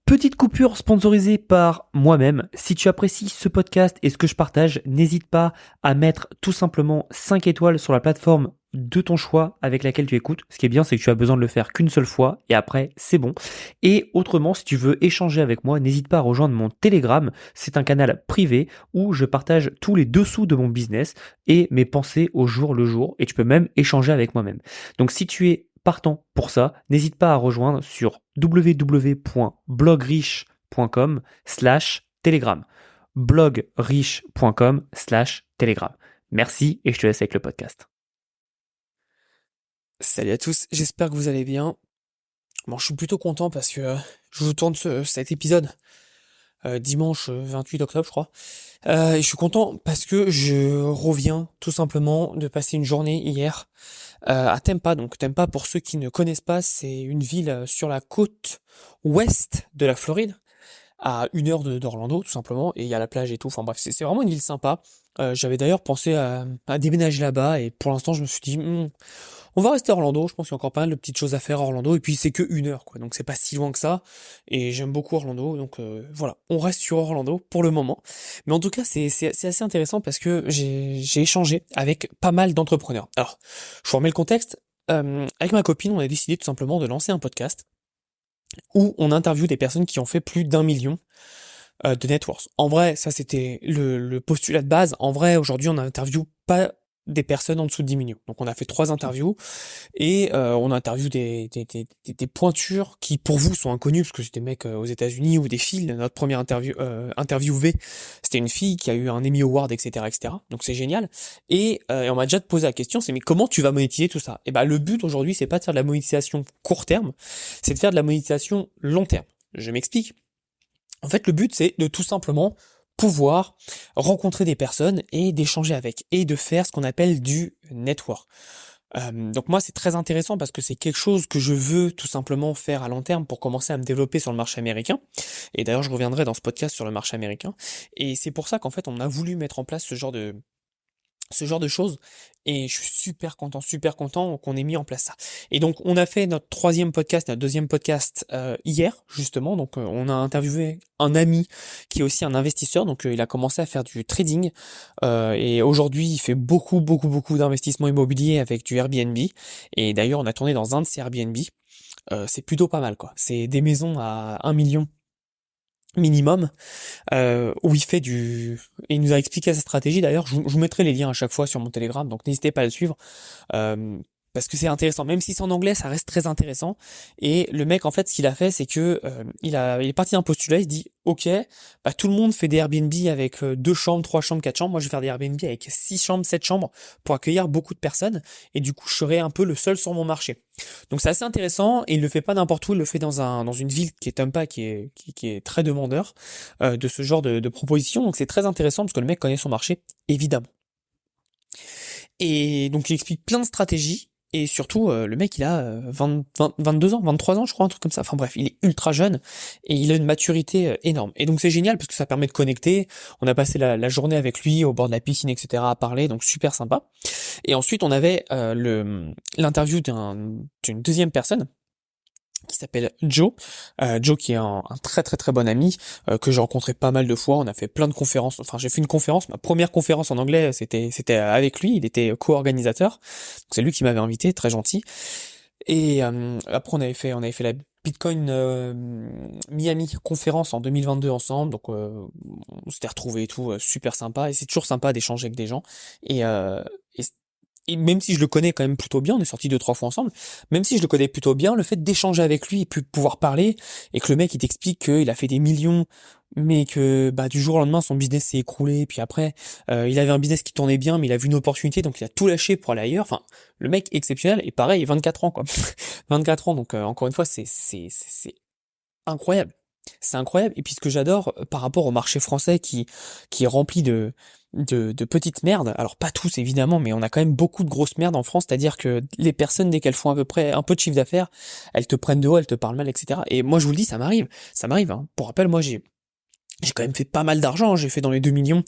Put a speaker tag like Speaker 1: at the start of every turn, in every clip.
Speaker 1: Petite coupure sponsorisée par moi-même. Si tu apprécies ce podcast et ce que je partage, n'hésite pas à mettre tout simplement 5 étoiles sur la plateforme de ton choix avec laquelle tu écoutes. Ce qui est bien, c'est que tu as besoin de le faire qu'une seule fois et après, c'est bon. Et autrement, si tu veux échanger avec moi, n'hésite pas à rejoindre mon Telegram. C'est un canal privé où je partage tous les dessous de mon business et mes pensées au jour le jour. Et tu peux même échanger avec moi-même. Donc si tu es partant pour ça, n'hésite pas à rejoindre sur www.blogriche.com/telegram. blogriche.com/telegram. Merci et je te laisse avec le podcast.
Speaker 2: Salut à tous, j'espère que vous allez bien. Bon, je suis plutôt content parce que je vous tourne cet épisode dimanche 28 octobre, je crois. Et je suis content parce que je reviens tout simplement de passer une journée hier à Tampa. Donc Tampa, pour ceux qui ne connaissent pas, c'est une ville sur la côte ouest de la Floride, à 1 heure d'Orlando tout simplement, et il y a la plage et tout. Enfin bref, c'est vraiment une ville sympa. J'avais d'ailleurs pensé à déménager là-bas, et pour l'instant je me suis dit, on va rester à Orlando. Je pense qu'il y a encore pas mal de petites choses à faire à Orlando, et puis c'est que 1 heure, quoi, donc c'est pas si loin que ça, et j'aime beaucoup Orlando, donc voilà, on reste sur Orlando pour le moment. Mais en tout cas, c'est assez intéressant parce que j'ai échangé avec pas mal d'entrepreneurs. Alors, je vous remets le contexte. Avec ma copine, on a décidé tout simplement de lancer un podcast où on interviewe des personnes qui ont fait plus d'1 million de net worth. En vrai, ça c'était le postulat de base. En vrai, aujourd'hui, on interviewe pas des personnes en dessous de 10 millions. Donc on a fait 3 interviews, et on interviewe des pointures qui pour vous sont inconnues, parce que c'est des mecs aux États-Unis ou des filles. Notre première interviewée, c'était une fille qui a eu un Emmy Award, etc., etc. Donc c'est génial. Et on m'a déjà posé la question, c'est mais comment tu vas monétiser tout ça? Et ben le but aujourd'hui, c'est pas de faire de la monétisation court terme, c'est de faire de la monétisation long terme. Je m'explique. En fait, le but, c'est de tout simplement pouvoir rencontrer des personnes et d'échanger avec, et de faire ce qu'on appelle du network. Donc moi, c'est très intéressant parce que c'est quelque chose que je veux tout simplement faire à long terme pour commencer à me développer sur le marché américain. Et d'ailleurs, je reviendrai dans ce podcast sur le marché américain. Et c'est pour ça qu'en fait, on a voulu mettre en place ce genre de choses, et je suis super content qu'on ait mis en place ça. Et donc on a fait notre deuxième podcast hier justement. Donc on a interviewé un ami qui est aussi un investisseur. Donc il a commencé à faire du trading, et aujourd'hui il fait beaucoup d'investissements immobiliers avec du Airbnb. Et d'ailleurs on a tourné dans un de ces Airbnb. C'est plutôt pas mal, quoi. C'est des maisons à 1 million minimum, où il fait et il nous a expliqué sa stratégie. D'ailleurs, je vous mettrai les liens à chaque fois sur mon Telegram, donc n'hésitez pas à le suivre, euh, parce que c'est intéressant. Même si c'est en anglais, ça reste très intéressant. Et le mec, en fait, ce qu'il a fait, c'est que il est parti d'un postulat. Il se dit, ok, bah tout le monde fait des Airbnb avec 2 chambres, 3 chambres, 4 chambres. Moi, je vais faire des Airbnb avec 6 chambres, 7 chambres pour accueillir beaucoup de personnes. Et du coup, je serai un peu le seul sur mon marché. Donc c'est assez intéressant, et il le fait pas n'importe où. Il le fait dans une ville qui est Tampa, qui est très demandeur de ce genre de proposition. Donc c'est très intéressant parce que le mec connaît son marché, évidemment. Et donc il explique plein de stratégies. Et surtout, le mec, il a 22 ans, 23 ans, je crois, un truc comme ça. Enfin bref, il est ultra jeune, et il a une maturité énorme. Et donc c'est génial parce que ça permet de connecter. On a passé la journée avec lui au bord de la piscine, etc., à parler, donc super sympa. Et ensuite, on avait l'interview d'une deuxième personne qui s'appelle Joe. Joe, qui est un très très très bon ami, que j'ai rencontré pas mal de fois. On a fait plein de conférences. Enfin, j'ai fait une conférence, ma première conférence en anglais, c'était avec lui. Il était co-organisateur. Donc, c'est lui qui m'avait invité, très gentil. Et après, on avait fait la Bitcoin Miami conférence en 2022 ensemble. Donc, on s'était retrouvés et tout, super sympa. Et c'est toujours sympa d'échanger avec des gens. Et, et et même si je le connais quand même plutôt bien, on est sortis 2, 3 fois ensemble, même si je le connais plutôt bien, le fait d'échanger avec lui et puis de pouvoir parler, et que le mec il t'explique qu'il a fait des millions, mais que bah du jour au lendemain son business s'est écroulé, puis après il avait un business qui tournait bien, mais il a vu une opportunité, donc il a tout lâché pour aller ailleurs. Enfin, le mec exceptionnel, et pareil, 24 ans, quoi. 24 ans, donc encore une fois, c'est incroyable. C'est incroyable. Et puis ce que j'adore par rapport au marché français qui est rempli de petites merdes, alors pas tous évidemment, mais on a quand même beaucoup de grosses merdes en France, c'est-à-dire que les personnes, dès qu'elles font à peu près un peu de chiffre d'affaires, elles te prennent de haut, elles te parlent mal, etc. Et moi je vous le dis, ça m'arrive, hein. Pour rappel, moi j'ai quand même fait pas mal d'argent, hein. J'ai fait dans les 2 millions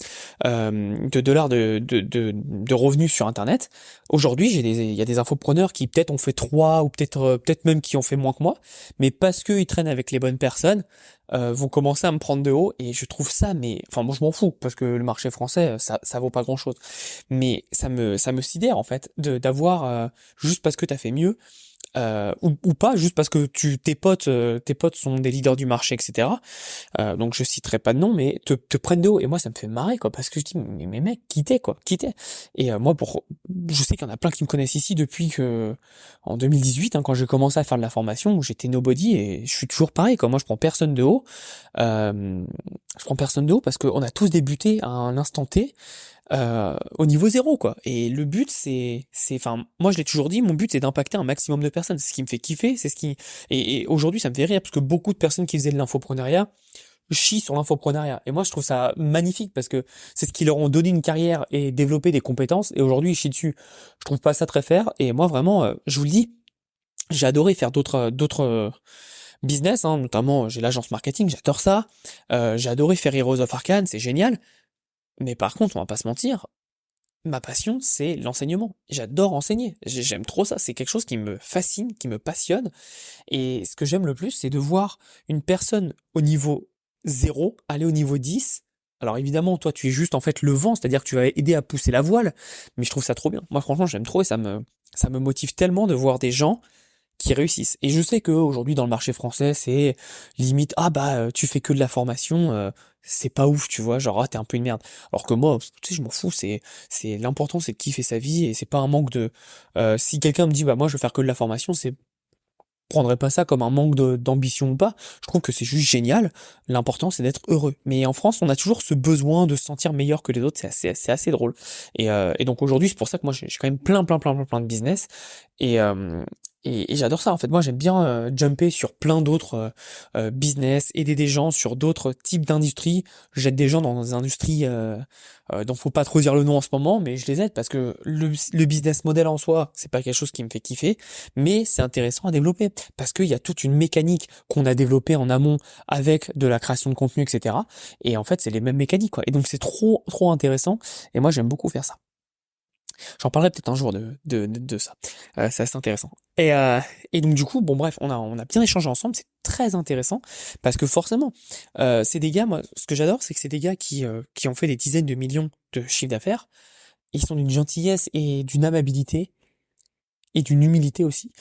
Speaker 2: de dollars de revenus sur Internet. Aujourd'hui, il y a des infopreneurs qui peut-être ont fait 3 ou peut-être même qui ont fait moins que moi, mais parce qu'ils traînent avec les bonnes personnes, vont commencer à me prendre de haut et je trouve ça, mais enfin moi je m'en fous parce que le marché français ça vaut pas grand-chose, mais ça me sidère en fait de d'avoir juste parce que t'as fait mieux ou pas, juste parce que tes potes sont des leaders du marché, etc. Donc je citerai pas de nom, mais te prennent de haut. Et moi, ça me fait marrer, quoi, parce que je dis, mais mec, quittez, quoi, quittez. Et moi, je sais qu'il y en a plein qui me connaissent ici depuis en 2018, hein, quand j'ai commencé à faire de la formation, où j'étais nobody, et je suis toujours pareil, quoi. Moi, je prends personne de haut. Je prends personne de haut parce qu'on a tous débuté à un instant T au niveau zéro, quoi. Et le but, enfin, moi je l'ai toujours dit, mon but c'est d'impacter un maximum de personnes. C'est ce qui me fait kiffer, et aujourd'hui ça me fait rire parce que beaucoup de personnes qui faisaient de l'infoprenariat chient sur l'infoprenariat. Et moi je trouve ça magnifique parce que c'est ce qui leur ont donné une carrière et développé des compétences. Et aujourd'hui ils chient dessus. Je trouve pas ça très fair. Et moi vraiment, je vous le dis, j'ai adoré faire d'autres business, hein, notamment j'ai l'agence marketing, j'adore ça. J'ai adoré faire Heroes of Arcane, c'est génial. Mais par contre, on va pas se mentir, ma passion, c'est l'enseignement. J'adore enseigner. J'aime trop ça. C'est quelque chose qui me fascine, qui me passionne. Et ce que j'aime le plus, c'est de voir une personne au niveau 0 aller au niveau 10. Alors évidemment, toi, tu es juste en fait le vent, c'est-à-dire que tu vas aider à pousser la voile. Mais je trouve ça trop bien. Moi, franchement, j'aime trop et ça me motive tellement de voir des gens qui réussissent. Et je sais que aujourd'hui dans le marché français, c'est limite ah bah tu fais que de la formation, c'est pas ouf, tu vois, genre ah t'es un peu une merde. Alors que moi, tu sais, je m'en fous, c'est l'important c'est de kiffer sa vie et c'est pas un manque de si quelqu'un me dit bah moi je veux faire que de la formation, c'est prendrais pas ça comme un manque d'ambition ou pas. Je trouve que c'est juste génial. L'important, c'est d'être heureux. Mais en France, on a toujours ce besoin de se sentir meilleur que les autres. C'est assez drôle. Et donc aujourd'hui, c'est pour ça que moi, j'ai quand même plein de business. Et, euh, et j'adore ça. En fait, moi, j'aime bien jumper sur plein d'autres business, aider des gens sur d'autres types d'industries. J'aide des gens dans des industries dont faut pas trop dire le nom en ce moment, mais je les aide parce que le business model en soi, c'est pas quelque chose qui me fait kiffer, mais c'est intéressant à développer parce qu'il y a toute une mécanique qu'on a développée en amont avec de la création de contenu, etc. Et en fait, c'est les mêmes mécaniques, quoi. Et donc, c'est trop intéressant. Et moi, j'aime beaucoup faire ça. J'en parlerai peut-être un jour de ça. C'est assez intéressant. Et donc, du coup, bon, bref, on a bien échangé ensemble. C'est très intéressant parce que forcément, c'est des gars, moi, ce que j'adore, c'est que c'est des gars qui ont fait des dizaines de millions de chiffres d'affaires. Ils sont d'une gentillesse et d'une amabilité et d'une humilité aussi,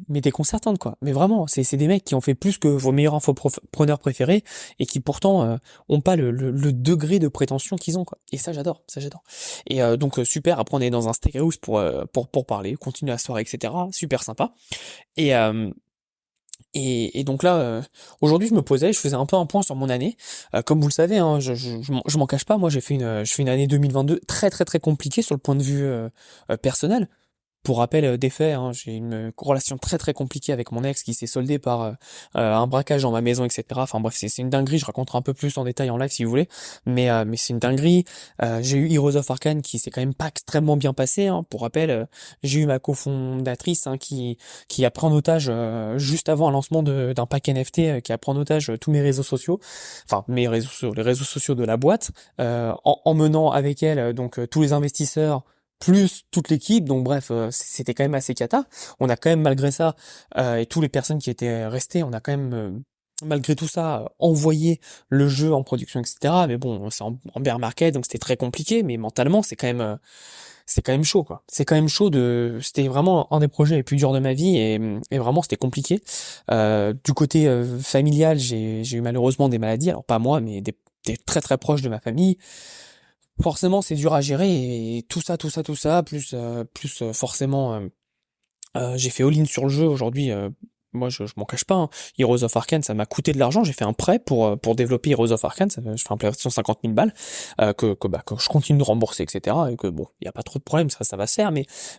Speaker 2: mais déconcertante, quoi. Mais vraiment, c'est des mecs qui ont fait plus que vos meilleurs infopreneurs préférés et qui pourtant ont pas le degré de prétention qu'ils ont, quoi. Et ça j'adore, ça j'adore. Et donc super. Après on est dans un steakhouse pour parler, continuer la soirée, etc. Super sympa. Et et donc là, aujourd'hui, je me posais, je faisais un peu un point sur mon année. Comme vous le savez, hein, je m'en cache pas. Moi, je fais une année 2022 très compliquée sur le point de vue personnel. Pour rappel des faits, hein, j'ai une relation très compliquée avec mon ex qui s'est soldée par un braquage dans ma maison, etc. Enfin bref, c'est une dinguerie. Je raconterai un peu plus en détail en live si vous voulez, mais c'est une dinguerie. J'ai eu Heroes of Arcane qui s'est quand même pas extrêmement bien passé, hein. Pour rappel, j'ai eu ma cofondatrice, hein, qui a pris en otage juste avant un lancement d'un pack NFT, qui a pris en otage tous mes réseaux sociaux, enfin mes réseaux sociaux, les réseaux sociaux de la boîte, en menant avec elle donc tous les investisseurs plus toute l'équipe. Donc bref, c'était quand même assez cata. On a quand même malgré ça, et toutes les personnes qui étaient restées, on a quand même malgré tout ça envoyé le jeu en production, etc. Mais bon, c'est en bear market, donc c'était très compliqué, mais mentalement c'est quand même chaud, quoi. C'est quand même chaud. C'était vraiment un des projets les plus durs de ma vie, et vraiment c'était compliqué. Du côté familial, j'ai eu malheureusement des maladies, alors pas moi, mais des très proches de ma famille. Forcément, c'est dur à gérer, et tout ça, plus forcément, j'ai fait all-in sur le jeu aujourd'hui. Moi, je m'en cache pas, hein. Heroes of Arcane, ça m'a coûté de l'argent. J'ai fait un prêt pour développer Heroes of Arcane. Je fais un prêt de 150 000 balles que je continue de rembourser, etc. Et que bon, il y a pas trop de problème, ça va se faire.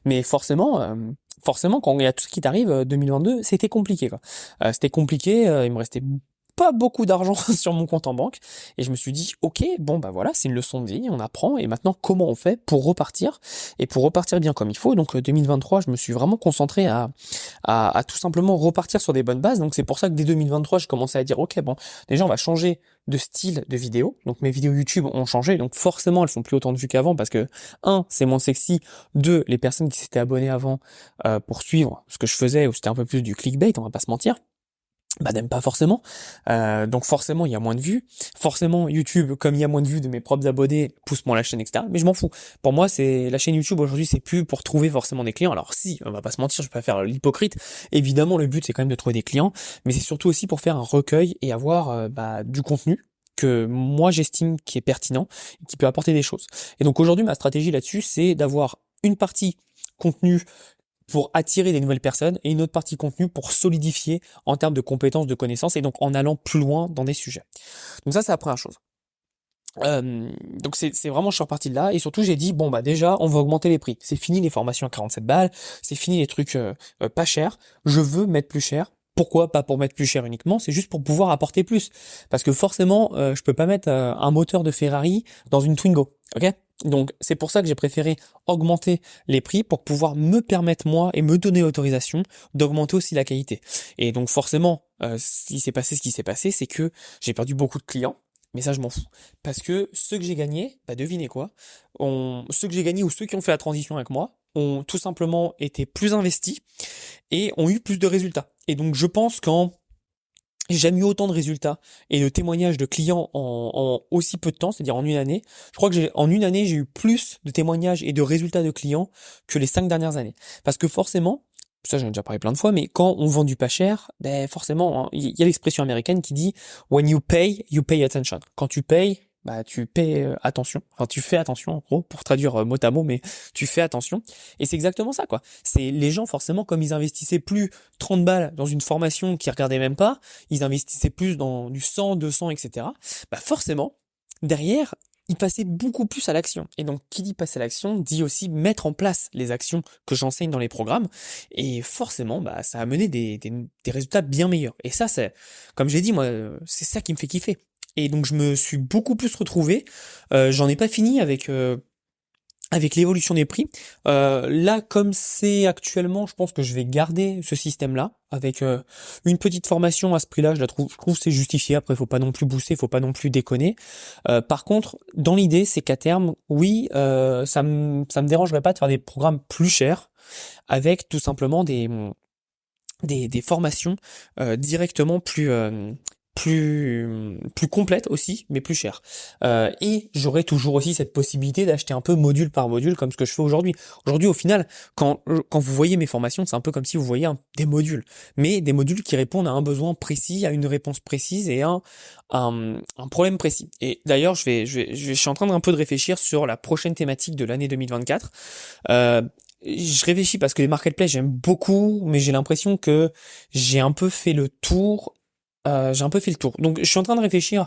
Speaker 2: Mais forcément, quand il y a tout ce qui t'arrive, 2022, c'était compliqué, quoi. C'était compliqué. Il me restait pas beaucoup d'argent sur mon compte en banque. Et je me suis dit, ok, bon bah voilà, c'est une leçon de vie, on apprend. Et maintenant, comment on fait pour repartir et pour repartir bien comme il faut. Donc 2023, je me suis vraiment concentré à tout simplement repartir sur des bonnes bases. Donc c'est pour ça que dès 2023, j'ai commencé à dire, ok, bon, déjà on va changer de style de vidéo. Donc mes vidéos YouTube ont changé, donc forcément elles font plus autant de vues qu'avant parce que c'est moins sexy. Deux, les personnes qui s'étaient abonnées avant pour suivre ce que je faisais, où c'était un peu plus du clickbait, on va pas se mentir, bah n'aime pas forcément. Donc forcément il y a moins de vues. Forcément YouTube, comme il y a moins de vues de mes propres abonnés, pousse moins la chaîne, etc. Mais je m'en fous. Pour moi, c'est la chaîne YouTube aujourd'hui, c'est plus pour trouver forcément des clients. Alors si, on va pas se mentir, je vais pas faire l'hypocrite. Évidemment, le but c'est quand même de trouver des clients, mais c'est surtout aussi pour faire un recueil et avoir du contenu que moi j'estime qui est pertinent et qui peut apporter des choses. Et donc aujourd'hui, ma stratégie là-dessus, c'est d'avoir une partie contenu pour attirer des nouvelles personnes et une autre partie contenu pour solidifier en termes de compétences, de connaissances et donc en allant plus loin dans des sujets. Donc ça, c'est la première chose. Donc c'est vraiment, je suis reparti de là et surtout j'ai dit bon bah déjà on va augmenter les prix. C'est fini les formations à 47 balles, c'est fini les trucs pas chers. Je veux mettre plus cher. Pourquoi pas pour mettre plus cher uniquement, c'est juste pour pouvoir apporter plus. Parce que forcément, je peux pas mettre un moteur de Ferrari dans une Twingo, ok? Donc c'est pour ça que j'ai préféré augmenter les prix pour pouvoir me permettre moi et me donner l'autorisation d'augmenter aussi la qualité. Et donc forcément, ce qui s'est passé, c'est que j'ai perdu beaucoup de clients. Mais ça, je m'en fous. Parce que ceux que j'ai gagnés, bah devinez quoi, ceux que j'ai gagnés ou ceux qui ont fait la transition avec moi ont tout simplement été plus investis et ont eu plus de résultats. Et donc je pense qu'en j'ai jamais eu autant de résultats et de témoignages de clients en aussi peu de temps, c'est-à-dire en une année. Je crois que en une année, j'ai eu plus de témoignages et de résultats de clients que les 5 dernières années. Parce que forcément, ça j'en ai déjà parlé plein de fois, mais quand on vend du pas cher, ben forcément, hein, il y a l'expression américaine qui dit when you pay attention. Quand tu payes, bah tu payes attention. Enfin, tu fais attention en gros pour traduire mot à mot, mais tu fais attention. Et c'est exactement ça quoi. C'est les gens forcément comme ils investissaient plus 30 balles dans une formation qu'ils regardaient même pas, ils investissaient plus dans du 100, 200, etc. Bah forcément derrière il passait beaucoup plus à l'action. Et donc, qui dit passer à l'action, dit aussi mettre en place les actions que j'enseigne dans les programmes. Et forcément, bah, ça a amené des résultats bien meilleurs. Et ça, c'est, comme j'ai dit, moi, c'est ça qui me fait kiffer. Et donc, je me suis beaucoup plus retrouvé. J'en ai pas fini avec l'évolution des prix. Là, comme c'est actuellement, je pense que je vais garder ce système-là avec une petite formation à ce prix-là. Je trouve que c'est justifié. Après, faut pas non plus booster, faut pas non plus déconner. Par contre, dans l'idée, c'est qu'à terme, oui, ça me dérangerait pas de faire des programmes plus chers avec tout simplement des formations directement plus complète aussi, mais plus cher. Et j'aurai toujours aussi cette possibilité d'acheter un peu module par module comme ce que je fais aujourd'hui. Aujourd'hui, au final, quand vous voyez mes formations, c'est un peu comme si vous voyez des modules, mais des modules qui répondent à un besoin précis, à une réponse précise et à un problème précis. Et d'ailleurs, je suis en train d'un peu de réfléchir sur la prochaine thématique de l'année 2024. Je réfléchis parce que les marketplaces j'aime beaucoup, mais j'ai l'impression que j'ai un peu fait le tour. Donc, je suis en train de réfléchir.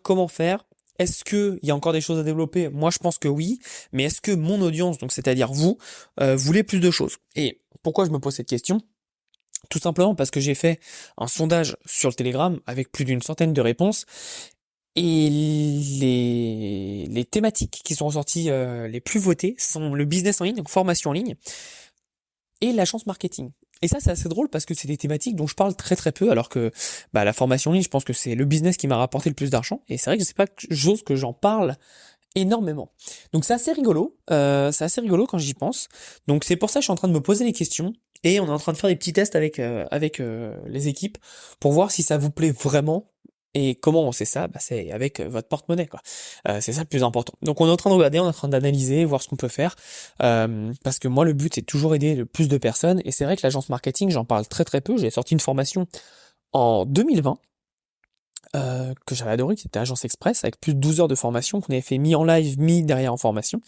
Speaker 2: Comment faire. Est-ce que il y a encore des choses à développer? Moi, je pense que oui. Mais est-ce que mon audience, donc c'est-à-dire vous, voulez plus de choses? Et pourquoi je me pose cette question? Tout simplement parce que j'ai fait un sondage sur le Telegram avec plus d'une centaine de réponses. Et les thématiques qui sont ressorties les plus votées sont le business en ligne, donc formation en ligne, et l'agence marketing. Et ça, c'est assez drôle parce que c'est des thématiques dont je parle très très peu, alors que bah, la formation en ligne, je pense que c'est le business qui m'a rapporté le plus d'argent. Et c'est vrai que c'est pas quelque chose que j'en parle énormément. Donc c'est assez rigolo quand j'y pense. Donc c'est pour ça que je suis en train de me poser les questions et on est en train de faire des petits tests avec les équipes pour voir si ça vous plaît vraiment. Et comment on sait ça? Bah, c'est avec votre porte-monnaie, quoi. C'est ça le plus important. Donc on est en train de regarder, on est en train d'analyser, voir ce qu'on peut faire. Parce que moi, le but, c'est toujours aider le plus de personnes. Et c'est vrai que l'agence marketing, j'en parle très très peu. J'ai sorti une formation en 2020 que j'avais adoré, qui était Agence Express, avec plus de 12 heures de formation qu'on avait fait mis en live, mis derrière en formation.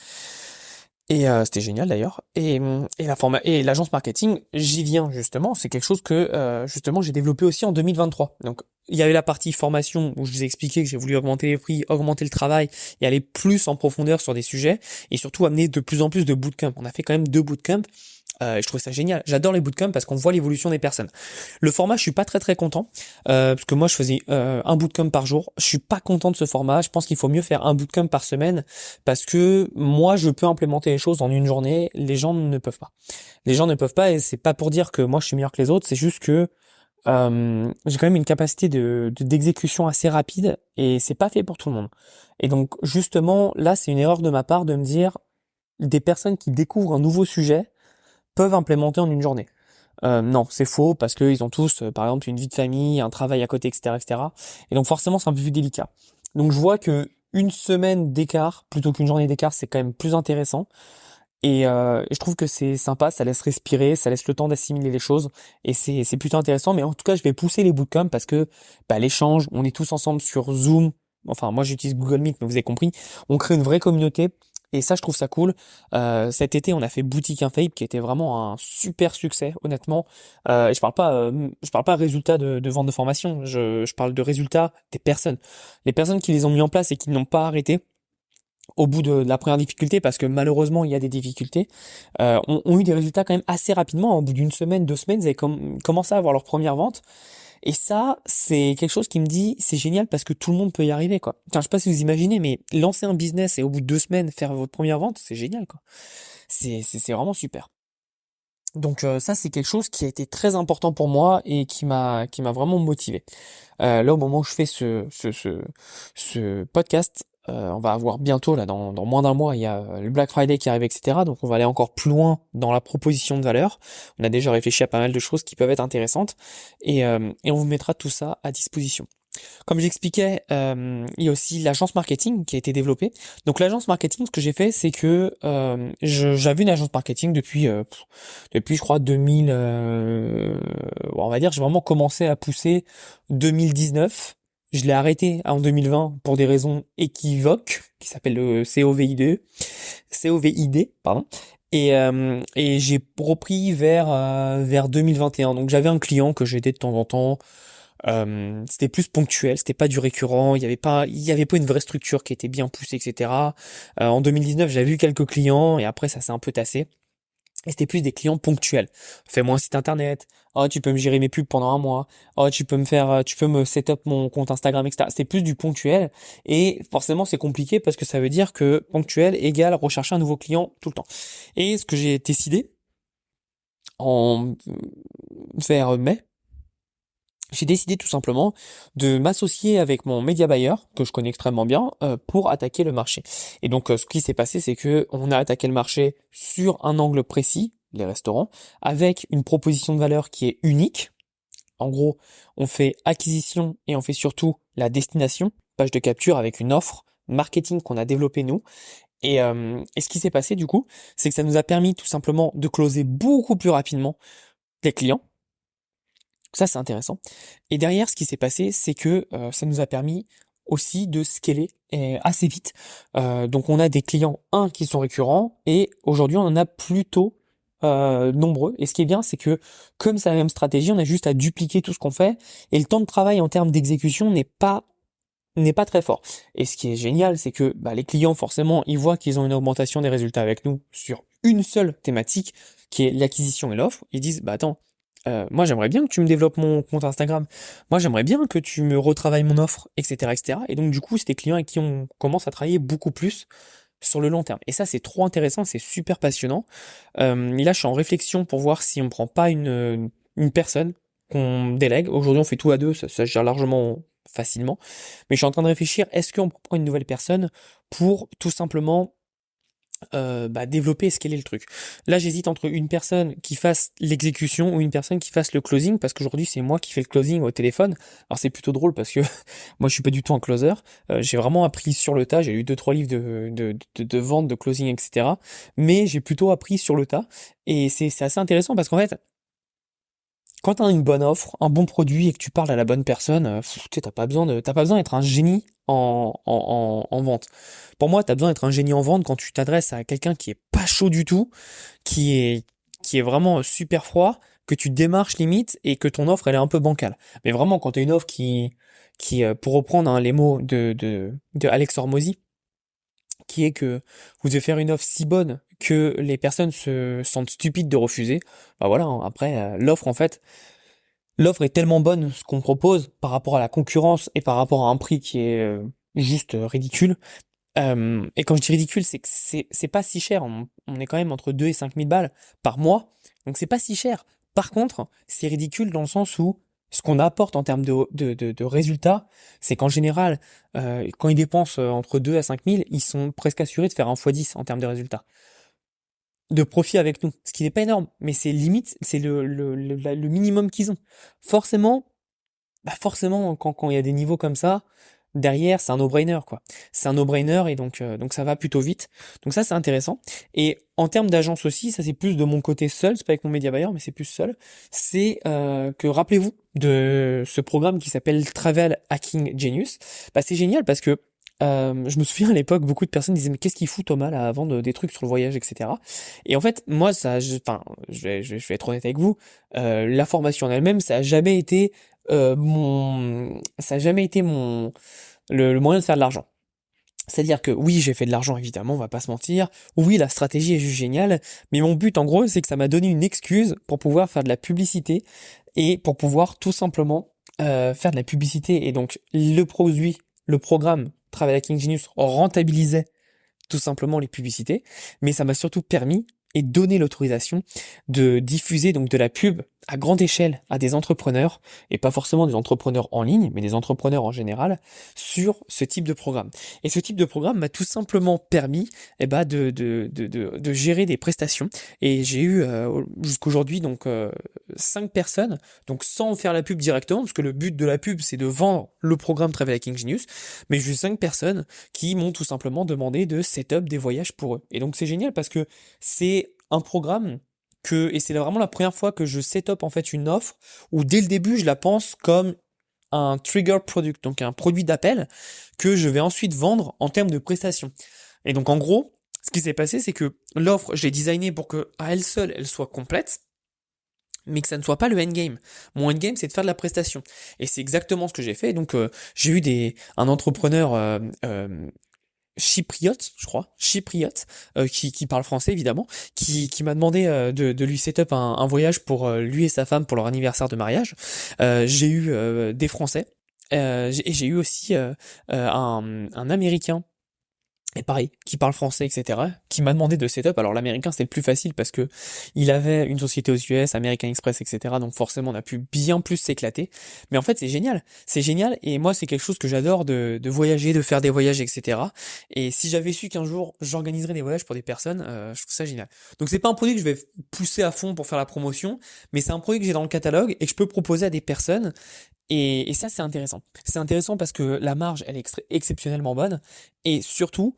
Speaker 2: Et c'était génial d'ailleurs. Et l'agence marketing, j'y viens justement. C'est quelque chose que justement j'ai développé aussi en 2023. Donc il y avait la partie formation où je vous ai expliqué que j'ai voulu augmenter les prix, augmenter le travail et aller plus en profondeur sur des sujets et surtout amener de plus en plus de bootcamp. On a fait quand même 2 bootcamps Je trouvais ça génial. J'adore les bootcamps parce qu'on voit l'évolution des personnes. Le format, je suis pas très très content parce que moi je faisais un bootcamp par jour. Je suis pas content de ce format. Je pense qu'il faut mieux faire un bootcamp par semaine parce que moi je peux implémenter les choses en une journée. Les gens ne peuvent pas. Les gens ne peuvent pas et c'est pas pour dire que moi je suis meilleur que les autres. C'est juste que j'ai quand même une capacité d'exécution assez rapide et c'est pas fait pour tout le monde. Et donc justement là c'est une erreur de ma part de me dire des personnes qui découvrent un nouveau sujet peuvent implémenter en une journée. Non, c'est faux parce qu'ils ont tous, par exemple, une vie de famille, un travail à côté, etc., etc. Et donc forcément, c'est un peu plus délicat. Donc je vois que une semaine d'écart plutôt qu'une journée d'écart, c'est quand même plus intéressant. Et je trouve que c'est sympa, ça laisse respirer, ça laisse le temps d'assimiler les choses, et c'est plutôt intéressant. Mais en tout cas, je vais pousser les bootcamps parce que bah, l'échange, on est tous ensemble sur Zoom. Enfin, moi j'utilise Google Meet, mais vous avez compris. On crée une vraie communauté. Et ça, je trouve ça cool. Cet été, on a fait Boutique Infaillible, qui était vraiment un super succès, honnêtement. Et je parle pas résultat de vente de formation. Je parle de résultats des personnes. Les personnes qui les ont mis en place et qui n'ont pas arrêté au bout de la première difficulté, parce que malheureusement il y a des difficultés, ont eu des résultats quand même assez rapidement. Au bout d'une semaine, 2 semaines, ils avaient commencé à avoir leur première vente. Et ça, c'est quelque chose qui me dit, c'est génial parce que tout le monde peut y arriver, quoi. Enfin, je sais pas si vous imaginez, mais lancer un business et au bout de 2 semaines faire votre première vente, c'est génial, quoi. C'est vraiment super. Donc ça, c'est quelque chose qui a été très important pour moi et qui m'a vraiment motivé. Là, au moment où je fais ce podcast, on va avoir bientôt, là, dans moins d'un mois, il y a le Black Friday qui arrive, etc. Donc on va aller encore plus loin dans la proposition de valeur. On a déjà réfléchi à pas mal de choses qui peuvent être intéressantes et on vous mettra tout ça à disposition. Comme j'expliquais, il y a aussi l'agence marketing qui a été développée. Donc l'agence marketing, ce que j'ai fait, c'est que j'avais une agence marketing depuis je crois 2000. On va dire, j'ai vraiment commencé à pousser 2019. Je l'ai arrêté en 2020 pour des raisons équivoques, qui s'appelle le COVID, pardon. Et j'ai repris vers 2021. Donc j'avais un client que j'aidais de temps en temps. C'était plus ponctuel, c'était pas du récurrent, il y avait pas une vraie structure qui était bien poussée, etc. En 2019, j'avais eu quelques clients et après ça s'est un peu tassé. Et c'était plus des clients ponctuels. Fais-moi un site internet. Oh, tu peux me gérer mes pubs pendant un mois. Oh, tu peux me set up mon compte Instagram, etc. C'était plus du ponctuel. Et forcément, c'est compliqué parce que ça veut dire que ponctuel égale rechercher un nouveau client tout le temps. Et ce que j'ai décidé en vers mai, j'ai décidé tout simplement de m'associer avec mon média buyer, que je connais extrêmement bien, pour attaquer le marché. Et donc, ce qui s'est passé, c'est que on a attaqué le marché sur un angle précis, les restaurants, avec une proposition de valeur qui est unique. En gros, on fait acquisition et on fait surtout la destination, page de capture avec une offre marketing qu'on a développée nous. Et ce qui s'est passé du coup, c'est que ça nous a permis tout simplement de closer beaucoup plus rapidement les clients. Ça, c'est intéressant. Et derrière, ce qui s'est passé, c'est que ça nous a permis aussi de scaler assez vite. Donc, on a des clients, qui sont récurrents, et aujourd'hui, on en a plutôt nombreux. Et ce qui est bien, c'est que comme c'est la même stratégie, on a juste à dupliquer tout ce qu'on fait, et le temps de travail en termes d'exécution n'est pas très fort. Et ce qui est génial, c'est que bah, les clients, forcément, ils voient qu'ils ont une augmentation des résultats avec nous sur une seule thématique, qui est l'acquisition et l'offre. Ils disent, bah attends, moi j'aimerais bien que tu me développes mon compte Instagram. Moi j'aimerais bien que tu me retravailles mon offre, etc., etc. Et donc du coup, c'est des clients avec qui on commence à travailler beaucoup plus sur le long terme. Et ça, c'est trop intéressant, c'est super passionnant. Et là, je suis en réflexion pour voir si on prend pas une personne qu'on délègue. Aujourd'hui, on fait tout à deux, ça se gère largement facilement. Mais je suis en train de réfléchir, est-ce qu'on prend une nouvelle personne pour tout simplement bah, développer et scaler le truc. Là, j'hésite entre une personne qui fasse l'exécution ou une personne qui fasse le closing, parce qu'aujourd'hui, c'est moi qui fais le closing au téléphone. Alors, c'est plutôt drôle parce que moi, je suis pas du tout un closer. J'ai vraiment appris sur le tas. J'ai lu deux, trois livres de vente, de closing, etc. Mais j'ai plutôt appris sur le tas. Et c'est assez intéressant parce qu'en fait, quand tu as une bonne offre, un bon produit et que tu parles à la bonne personne, tu sais, t'as pas besoin d'être un génie en vente. Pour moi, tu as besoin d'être un génie en vente quand tu t'adresses à quelqu'un qui est pas chaud du tout, qui est vraiment super froid, que tu démarches limite et que ton offre elle est un peu bancale. Mais vraiment, quand tu as une offre qui pour reprendre hein, les mots de Alex Hormozy, qui est que vous devez faire une offre si bonne que les personnes se sentent stupides de refuser, bah voilà, hein, après, l'offre, en fait, l'offre est tellement bonne, ce qu'on propose, par rapport à la concurrence et par rapport à un prix qui est juste ridicule. Et quand je dis ridicule, c'est que c'est pas si cher. On est quand même entre 2 et 5 000 balles par mois. Donc c'est pas si cher. Par contre, c'est ridicule dans le sens où ce qu'on apporte en termes de résultats, c'est qu'en général, quand ils dépensent entre 2 à 5 000, ils sont presque assurés de faire un x10 en termes de résultats. De profit avec nous. Ce qui n'est pas énorme, mais c'est limite, c'est le minimum qu'ils ont. Forcément, forcément, quand il y a des niveaux comme ça, derrière, c'est un no-brainer, quoi. C'est un no-brainer et donc ça va plutôt vite. Donc ça, c'est intéressant. Et en termes d'agence aussi, ça c'est plus de mon côté seul, c'est pas avec mon média buyer, mais c'est plus seul. C'est que rappelez-vous de ce programme qui s'appelle Travel Hacking Genius. Bah, c'est génial parce que je me souviens à l'époque, beaucoup de personnes disaient mais qu'est-ce qu'il fout Thomas là à vendre des trucs sur le voyage, etc. Et en fait, moi, enfin, je vais être honnête avec vous, la formation en elle-même, ça a jamais été le moyen de faire de l'argent. C'est-à-dire que oui, j'ai fait de l'argent, évidemment, on va pas se mentir. Oui, la stratégie est juste géniale, mais mon but, en gros, c'est que ça m'a donné une excuse pour pouvoir faire de la publicité et pour pouvoir tout simplement faire de la publicité. Et donc, le programme Travel Hacking Genius rentabilisait tout simplement les publicités, mais ça m'a surtout permis et donné l'autorisation de diffuser donc de la pub à grande échelle à des entrepreneurs, et pas forcément des entrepreneurs en ligne, mais des entrepreneurs en général, sur ce type de programme. Et ce type de programme m'a tout simplement permis de gérer des prestations, et j'ai eu jusqu'aujourd'hui donc 5 personnes, donc sans faire la pub directement, parce que le but de la pub c'est de vendre le programme Travel Hacking Genius, mais j'ai eu 5 personnes qui m'ont tout simplement demandé de set-up des voyages pour eux. Et donc c'est génial parce que c'est un programme et c'est vraiment la première fois que je set-up en fait une offre où dès le début je la pense comme un trigger product, donc un produit d'appel que je vais ensuite vendre en termes de prestations. Et donc en gros, ce qui s'est passé, c'est que l'offre, je l'ai designée pour que à elle seule, elle soit complète, mais que ça ne soit pas le endgame. Mon endgame, c'est de faire de la prestation. Et c'est exactement ce que j'ai fait. Donc j'ai eu un entrepreneur chypriote, je crois, chypriote, qui parle français évidemment, qui m'a demandé de lui set up un voyage pour lui et sa femme pour leur anniversaire de mariage. J'ai eu des Français, et j'ai eu aussi un Américain, et pareil, qui parle français, etc., qui m'a demandé de setup. Alors l'américain c'était le plus facile parce que il avait une société aux US, American Express, etc. Donc forcément on a pu bien plus s'éclater. Mais en fait c'est génial. Et moi c'est quelque chose que j'adore de voyager, de faire des voyages, etc. Et si j'avais su qu'un jour j'organiserais des voyages pour des personnes, je trouve ça génial. Donc c'est pas un produit que je vais pousser à fond pour faire la promotion, mais c'est un produit que j'ai dans le catalogue et que je peux proposer à des personnes. Et ça, c'est intéressant. C'est intéressant parce que la marge, elle est exceptionnellement bonne. Et surtout,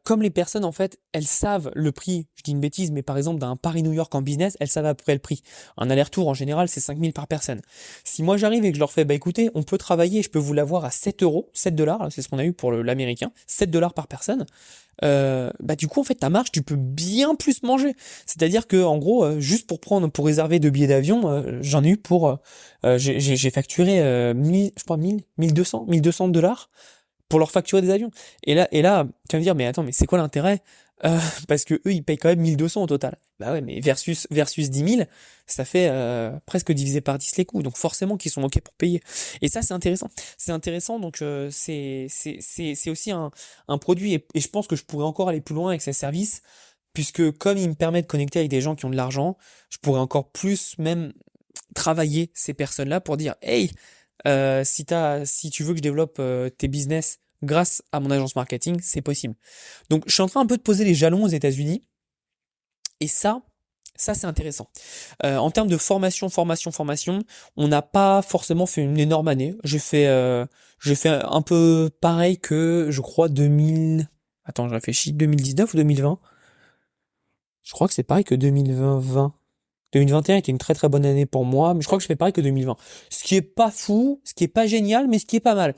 Speaker 2: comme les personnes, en fait, elles savent le prix, je dis une bêtise, mais par exemple, d'un Paris-New York en business, elles savent à peu près le prix. Un aller-retour, en général, c'est 5 000 par personne. Si moi, j'arrive et que je leur fais, bah écoutez, on peut travailler, je peux vous l'avoir à 7 euros, 7 dollars, c'est ce qu'on a eu pour l'américain, 7 dollars par personne. Bah du coup en fait ta marge tu peux bien plus manger, c'est-à-dire que en gros juste pour réserver 2 billets d'avion, j'en ai eu pour j'ai facturé 1000, je crois 1200 dollars pour leur facturer des avions. Et là tu vas me dire mais attends mais c'est quoi l'intérêt? Parce que eux ils payent quand même 1200 au total. Bah ouais mais versus 10 000 ça fait presque divisé par 10 les coûts, donc forcément qu'ils sont ok pour payer. Et ça c'est intéressant, donc c'est aussi un produit, et je pense que je pourrais encore aller plus loin avec ces services, puisque comme il me permet de connecter avec des gens qui ont de l'argent, je pourrais encore plus même travailler ces personnes-là pour dire hey, si tu veux que je développe tes business grâce à mon agence marketing, c'est possible. Donc je suis en train un peu de poser les jalons aux États-Unis, et ça c'est intéressant. En termes de formation, on n'a pas forcément fait une énorme année. J'ai fait un peu pareil que, je crois, 2000. Attends, je réfléchis, 2019 ou 2020? Je crois que c'est pareil que 2020. 2021 était une très très bonne année pour moi, mais je crois que je fais pareil que 2020. Ce qui est pas fou, ce qui est pas génial, mais ce qui est pas mal.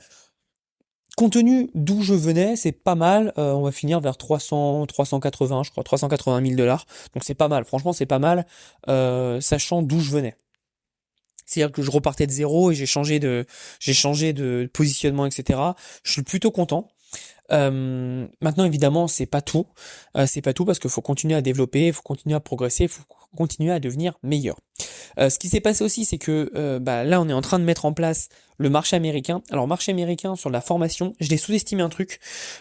Speaker 2: Compte tenu d'où je venais, c'est pas mal. On va finir vers 380, je crois, 380 000 dollars. Donc c'est pas mal. Franchement, c'est pas mal, sachant d'où je venais. C'est-à-dire que je repartais de zéro et j'ai changé de positionnement, etc. Je suis plutôt content. Maintenant, évidemment, c'est pas tout parce qu'il faut continuer à développer, il faut continuer à progresser, il faut continuer à devenir meilleur. Ce qui s'est passé aussi, c'est que là, on est en train de mettre en place le marché américain. Alors, marché américain sur la formation, je l'ai sous-estimé un truc.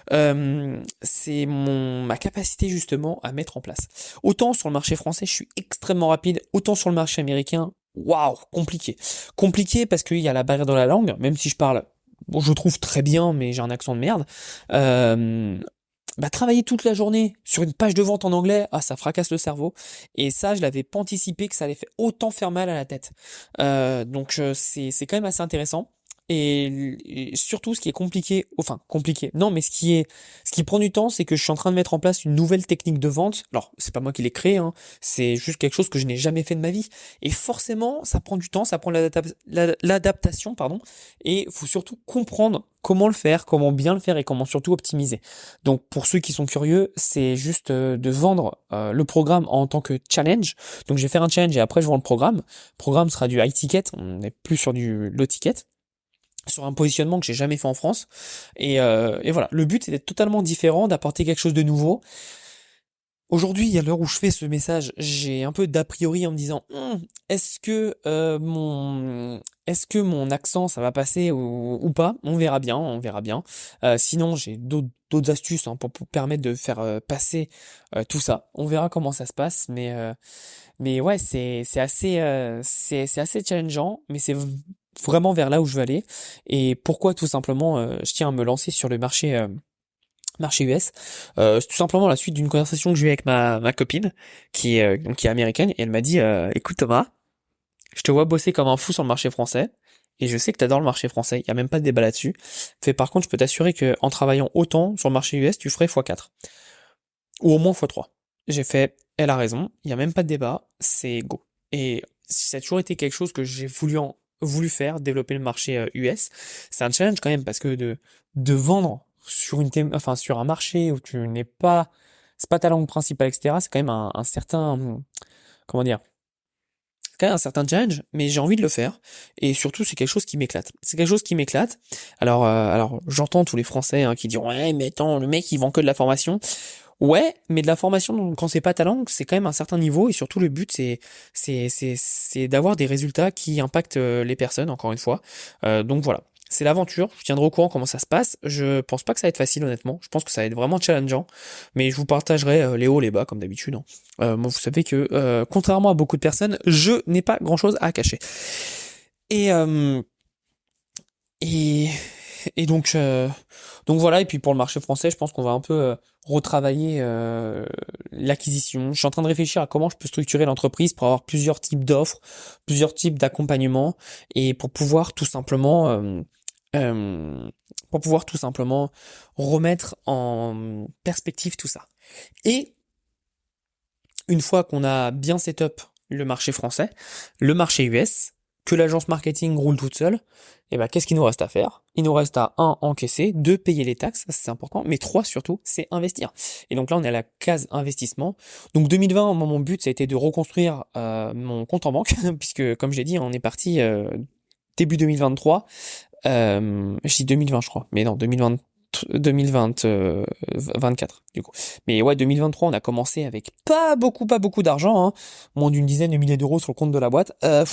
Speaker 2: C'est ma capacité justement à mettre en place. Autant sur le marché français, je suis extrêmement rapide. Autant sur le marché américain, waouh, compliqué. Compliqué parce qu'il y a la barrière de la langue, même si je parle, bon, je trouve très bien, mais j'ai un accent de merde. Euh, Travailler toute la journée sur une page de vente en anglais, ah, ça fracasse le cerveau. Et ça, je l'avais pas anticipé que ça allait autant faire mal à la tête. C'est quand même assez intéressant. Et surtout, ce qui est compliqué, enfin compliqué, non, mais ce qui prend du temps, c'est que je suis en train de mettre en place une nouvelle technique de vente. Alors, c'est pas moi qui l'ai créé, hein, c'est juste quelque chose que je n'ai jamais fait de ma vie. Et forcément, ça prend du temps, ça prend l'adaptation, pardon. Et il faut surtout comprendre comment le faire, comment bien le faire et comment surtout optimiser. Donc pour ceux qui sont curieux, c'est juste de vendre le programme en tant que challenge. Donc je vais faire un challenge et après je vends le programme. Le programme sera du high ticket, on n'est plus sur du low ticket, sur un positionnement que j'ai jamais fait en France. Et voilà, le but c'est d'être totalement différent, d'apporter quelque chose de nouveau. Aujourd'hui, à l'heure où je fais ce message, j'ai un peu d'a priori en me disant est-ce que mon accent ça va passer ou pas? On verra bien, on verra bien. Sinon, j'ai d'autres astuces hein, pour permettre de faire passer tout ça. On verra comment ça se passe, mais ouais, c'est assez c'est assez challengeant, mais c'est vraiment vers là où je veux aller. Et pourquoi tout simplement je tiens à me lancer sur le marché US. C'est tout simplement la suite d'une conversation que j'ai eue avec ma copine, qui est américaine, et elle m'a dit écoute Thomas, je te vois bosser comme un fou sur le marché français, et je sais que t'adores le marché français, il y a même pas de débat là-dessus. Fait par contre, je peux t'assurer que en travaillant autant sur le marché US, tu ferais x4. Ou au moins x3. J'ai fait, elle a raison, il y a même pas de débat, c'est go. Et ça a toujours été quelque chose que j'ai voulu faire, développer le marché US. C'est un challenge quand même parce que de vendre sur enfin sur un marché où tu n'es pas, c'est pas ta langue principale, etc. C'est quand même un certain, comment dire, c'est quand même un certain challenge, mais j'ai envie de le faire. Et surtout, c'est quelque chose qui m'éclate. C'est quelque chose qui m'éclate. Alors j'entends tous les Français hein, qui diront ouais, mais attends, le mec il vend que de la formation. Ouais, mais de la formation, donc, quand c'est pas ta langue, c'est quand même un certain niveau et surtout le but c'est d'avoir des résultats qui impactent les personnes, encore une fois. Donc voilà, c'est l'aventure. Je tiendrai au courant comment ça se passe. Je pense pas que ça va être facile honnêtement. Je pense que ça va être vraiment challengeant, mais je vous partagerai les hauts les bas comme d'habitude, hein. Moi, vous savez que contrairement à beaucoup de personnes, je n'ai pas grand-chose à cacher. Et euh, et donc voilà, et puis pour le marché français, je pense qu'on va un peu retravailler l'acquisition. Je suis en train de réfléchir à comment je peux structurer l'entreprise pour avoir plusieurs types d'offres, plusieurs types d'accompagnement, et euh, pour pouvoir tout simplement remettre en perspective tout ça. Et une fois qu'on a bien set up le marché français, le marché US, que l'agence marketing roule toute seule, et ben qu'est-ce qu'il nous reste à faire? Il nous reste à encaisser, 2 payer les taxes, ça, c'est important, mais 3 surtout, c'est investir. Et donc là on est à la case investissement. Donc 2020, moi, mon but ça a été de reconstruire mon compte en banque, puisque comme je l'ai dit, on est parti début 2023. Je dis 2020 je crois, mais non 24 du coup. Mais ouais, 2023, on a commencé avec pas beaucoup d'argent, hein, moins d'une dizaine de milliers d'euros sur le compte de la boîte. Ça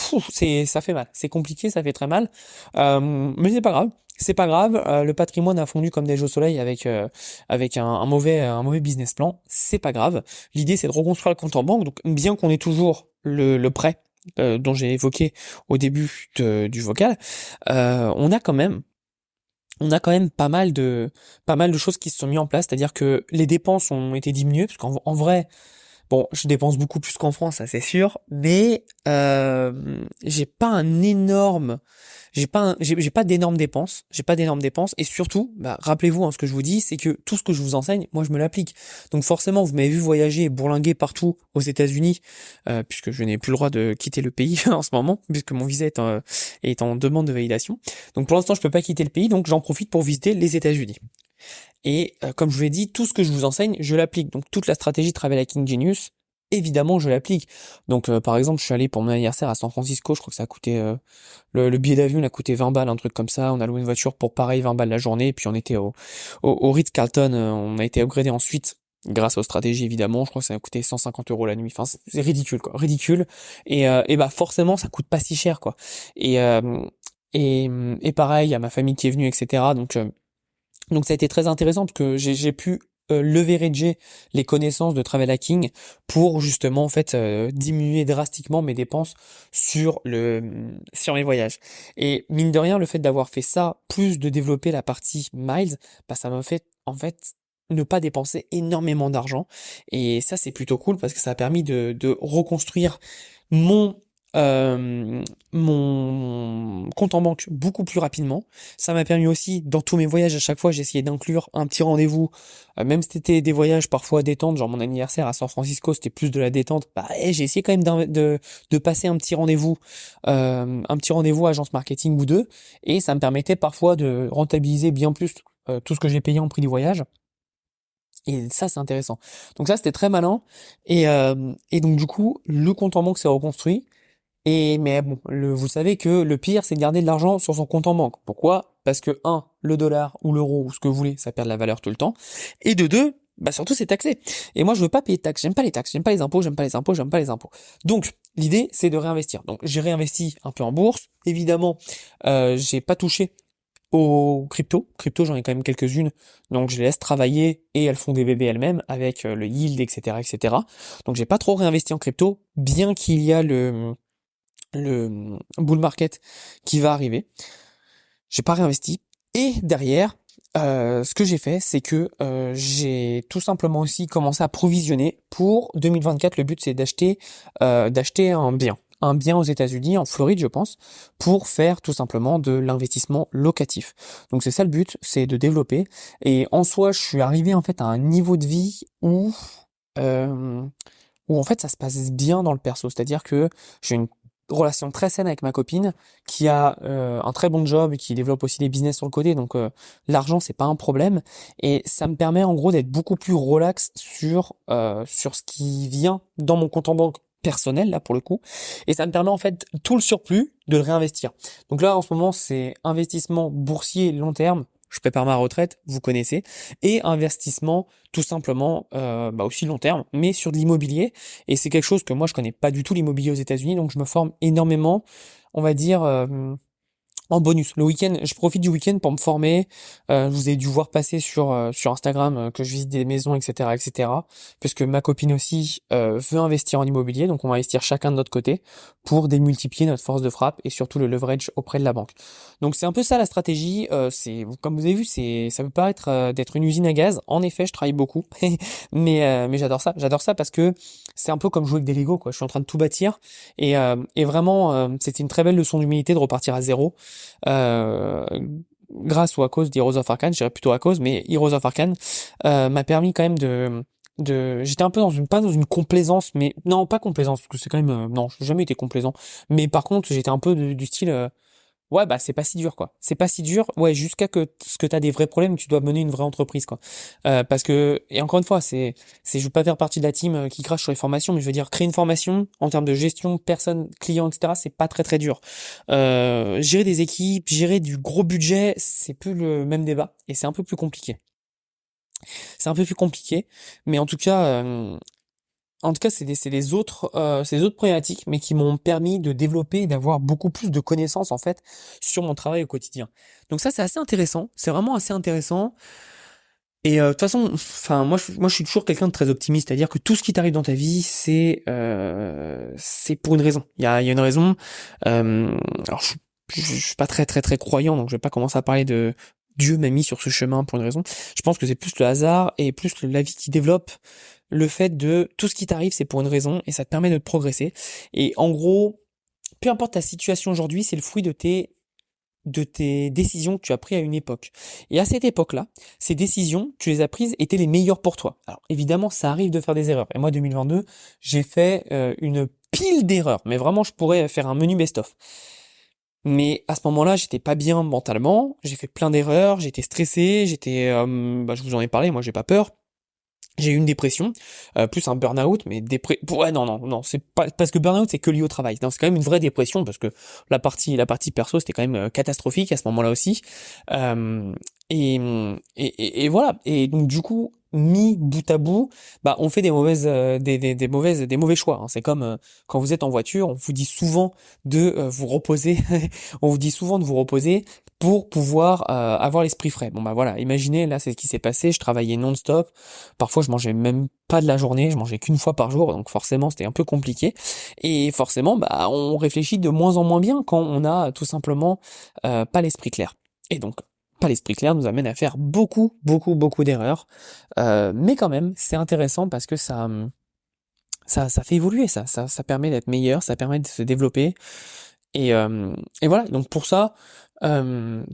Speaker 2: fait mal, c'est compliqué, ça fait très mal. Mais c'est pas grave, c'est pas grave. Le patrimoine a fondu comme des jeux au soleil avec un mauvais business plan. C'est pas grave. L'idée, c'est de reconstruire le compte en banque. Donc, bien qu'on ait toujours le prêt dont j'ai évoqué au début du vocal, on a quand même pas mal de choses qui se sont mises en place, c'est-à-dire que les dépenses ont été diminuées, parce qu'en vrai, bon, je dépense beaucoup plus qu'en France, ça c'est sûr, mais j'ai pas un énorme, j'ai pas d'énormes dépenses, et surtout, rappelez-vous, hein, ce que je vous dis, c'est que tout ce que je vous enseigne, moi je me l'applique. Donc forcément, vous m'avez vu voyager et bourlinguer partout aux États-Unis, puisque je n'ai plus le droit de quitter le pays en ce moment, puisque mon visa est en demande de validation. Donc pour l'instant, je peux pas quitter le pays, donc j'en profite pour visiter les États-Unis. Et comme je vous l'ai dit, tout ce que je vous enseigne, je l'applique. Donc toute la stratégie Travel Hacking Genius, évidemment, je l'applique. Donc, par exemple, je suis allé pour mon anniversaire à San Francisco, je crois que ça a coûté, le billet d'avion, il a coûté 20 balles, un truc comme ça. On a loué une voiture pour pareil, 20 balles la journée, et puis on était au Ritz-Carlton, on a été upgradé ensuite, grâce aux stratégies, évidemment. Je crois que ça a coûté 150 euros la nuit. Enfin, c'est ridicule, quoi. Ridicule. Et bah, forcément, ça coûte pas si cher, quoi. Et, et pareil, il y a ma famille qui est venue, etc. Donc ça a été très intéressant parce que j'ai pu leverager les connaissances de travel hacking pour justement en fait diminuer drastiquement mes dépenses sur mes voyages. Et mine de rien, le fait d'avoir fait ça, plus de développer la partie miles, bah ça m'a fait en fait ne pas dépenser énormément d'argent. Et ça c'est plutôt cool parce que ça a permis de reconstruire mon mon compte en banque beaucoup plus rapidement. Ça m'a permis aussi, dans tous mes voyages, à chaque fois, j'ai essayé d'inclure un petit rendez-vous, même si c'était des voyages parfois détente, genre mon anniversaire à San Francisco, c'était plus de la détente. Bah, j'ai essayé quand même de passer un petit rendez-vous agence marketing ou deux, et ça me permettait parfois de rentabiliser bien plus tout ce que j'ai payé en prix du voyage. Et ça, c'est intéressant. Donc ça, c'était très malin. Et donc du coup, le compte en banque s'est reconstruit. Et mais bon, vous savez que le pire, c'est de garder de l'argent sur son compte en banque. Pourquoi? Parce que un, le dollar ou l'euro ou ce que vous voulez, ça perd de la valeur tout le temps. Et de deux, bah surtout c'est taxé. Et moi je veux pas payer de taxes, j'aime pas les taxes, j'aime pas les impôts, j'aime pas les impôts, j'aime pas les impôts. Donc l'idée c'est de réinvestir. Donc j'ai réinvesti un peu en bourse. Évidemment, j'ai pas touché aux crypto. Crypto, j'en ai quand même quelques-unes, donc je les laisse travailler et elles font des bébés elles-mêmes avec le yield, etc., etc. Donc j'ai pas trop réinvesti en crypto, bien qu'il y a le bull market qui va arriver. J'ai pas réinvesti. Et derrière, ce que j'ai fait, c'est que j'ai tout simplement aussi commencé à provisionner pour 2024. Le but, c'est d'acheter un bien aux États-Unis, en Floride, je pense, pour faire tout simplement de l'investissement locatif. Donc c'est ça le but, c'est de développer. Et en soi, je suis arrivé en fait à un niveau de vie euh, où en fait ça se passe bien dans le perso. C'est-à-dire que j'ai une relation très saine avec ma copine qui a un très bon job et qui développe aussi des business sur le côté. Donc l'argent c'est pas un problème et ça me permet en gros d'être beaucoup plus relax sur ce qui vient dans mon compte en banque personnel là pour le coup, et ça me permet en fait tout le surplus de le réinvestir. Donc là en ce moment c'est investissement boursier long terme, je prépare ma retraite, vous connaissez, et investissement tout simplement bah aussi long terme, mais sur de l'immobilier. Et c'est quelque chose que moi je connais pas du tout, l'immobilier aux États-Unis, donc je me forme énormément, on va dire, en bonus. Le week-end, je profite du week-end pour me former. Vous avez dû voir passer sur Instagram que je visite des maisons, etc., etc. Puisque ma copine aussi veut investir en immobilier, donc on va investir chacun de notre côté pour démultiplier notre force de frappe et surtout le leverage auprès de la banque. Donc c'est un peu ça la stratégie. C'est comme vous avez vu, ça peut paraître d'être une usine à gaz. En effet, je travaille beaucoup, mais j'adore ça. J'adore ça parce que c'est un peu comme jouer avec des Lego, quoi. Je suis en train de tout bâtir et vraiment, c'était une très belle leçon d'humilité de repartir à zéro. Euh, grâce ou à cause d'Heroes of Arcane, je dirais plutôt à cause, mais Heroes of Arcane m'a permis quand même j'étais un peu pas dans une complaisance, mais non, pas complaisance, parce que c'est quand même, non, j'ai jamais été complaisant, mais par contre, j'étais un peu du style, ouais, bah c'est pas si dur, quoi. C'est pas si dur, ouais, jusqu'à ce que t'as des vrais problèmes, tu dois mener une vraie entreprise, quoi. Parce que, et encore une fois, je veux pas faire partie de la team qui crache sur les formations, mais je veux dire, créer une formation en termes de gestion, personne, client, etc., c'est pas très très dur. Gérer des équipes, gérer du gros budget, c'est plus le même débat, et c'est un peu plus compliqué. C'est un peu plus compliqué, mais en tout cas, c'est des autres problématiques, mais qui m'ont permis de développer et d'avoir beaucoup plus de connaissances en fait sur mon travail au quotidien. Donc ça, c'est assez intéressant. C'est vraiment assez intéressant. Et de toute façon, enfin moi, je suis toujours quelqu'un de très optimiste, c'est-à-dire que tout ce qui t'arrive dans ta vie, c'est pour une raison. Il y a une raison. Alors, je suis pas très très très croyant, donc je vais pas commencer à parler de Dieu m'a mis sur ce chemin pour une raison. Je pense que c'est plus le hasard et plus la vie qui développe le fait de tout ce qui t'arrive, c'est pour une raison et ça te permet de progresser. Et en gros, peu importe ta situation aujourd'hui, c'est le fruit de tes décisions que tu as prises à une époque. Et à cette époque-là, ces décisions, tu les as prises, étaient les meilleures pour toi. Alors évidemment, ça arrive de faire des erreurs. Et moi, 2022, j'ai fait une pile d'erreurs. Mais vraiment, je pourrais faire un menu best-of. Mais à ce moment-là, j'étais pas bien mentalement. J'ai fait plein d'erreurs. J'étais stressé. Je vous en ai parlé. Moi, j'ai pas peur. J'ai eu une dépression, plus un burn-out, mais ouais, non, c'est pas parce que burn-out c'est que lié au travail. Non, c'est quand même une vraie dépression parce que la partie perso c'était quand même catastrophique à ce moment-là aussi. Euh, et voilà. Et donc du coup, mis bout à bout, bah on fait des mauvais choix, hein. C'est comme quand vous êtes en voiture, on vous dit souvent de vous reposer, on vous dit souvent de vous reposer pour pouvoir avoir l'esprit frais. Bon bah voilà, imaginez là c'est ce qui s'est passé. Je travaillais non-stop. Parfois, je mangeais même pas de la journée, je mangeais qu'une fois par jour, donc forcément, c'était un peu compliqué. Et forcément, bah, on réfléchit de moins en moins bien quand on a tout simplement pas l'esprit clair. Et donc, pas l'esprit clair nous amène à faire beaucoup, beaucoup, beaucoup d'erreurs. Mais quand même, c'est intéressant parce que ça fait évoluer, ça permet d'être meilleur, ça permet de se développer. Et, euh, et voilà. Donc pour ça. Euh,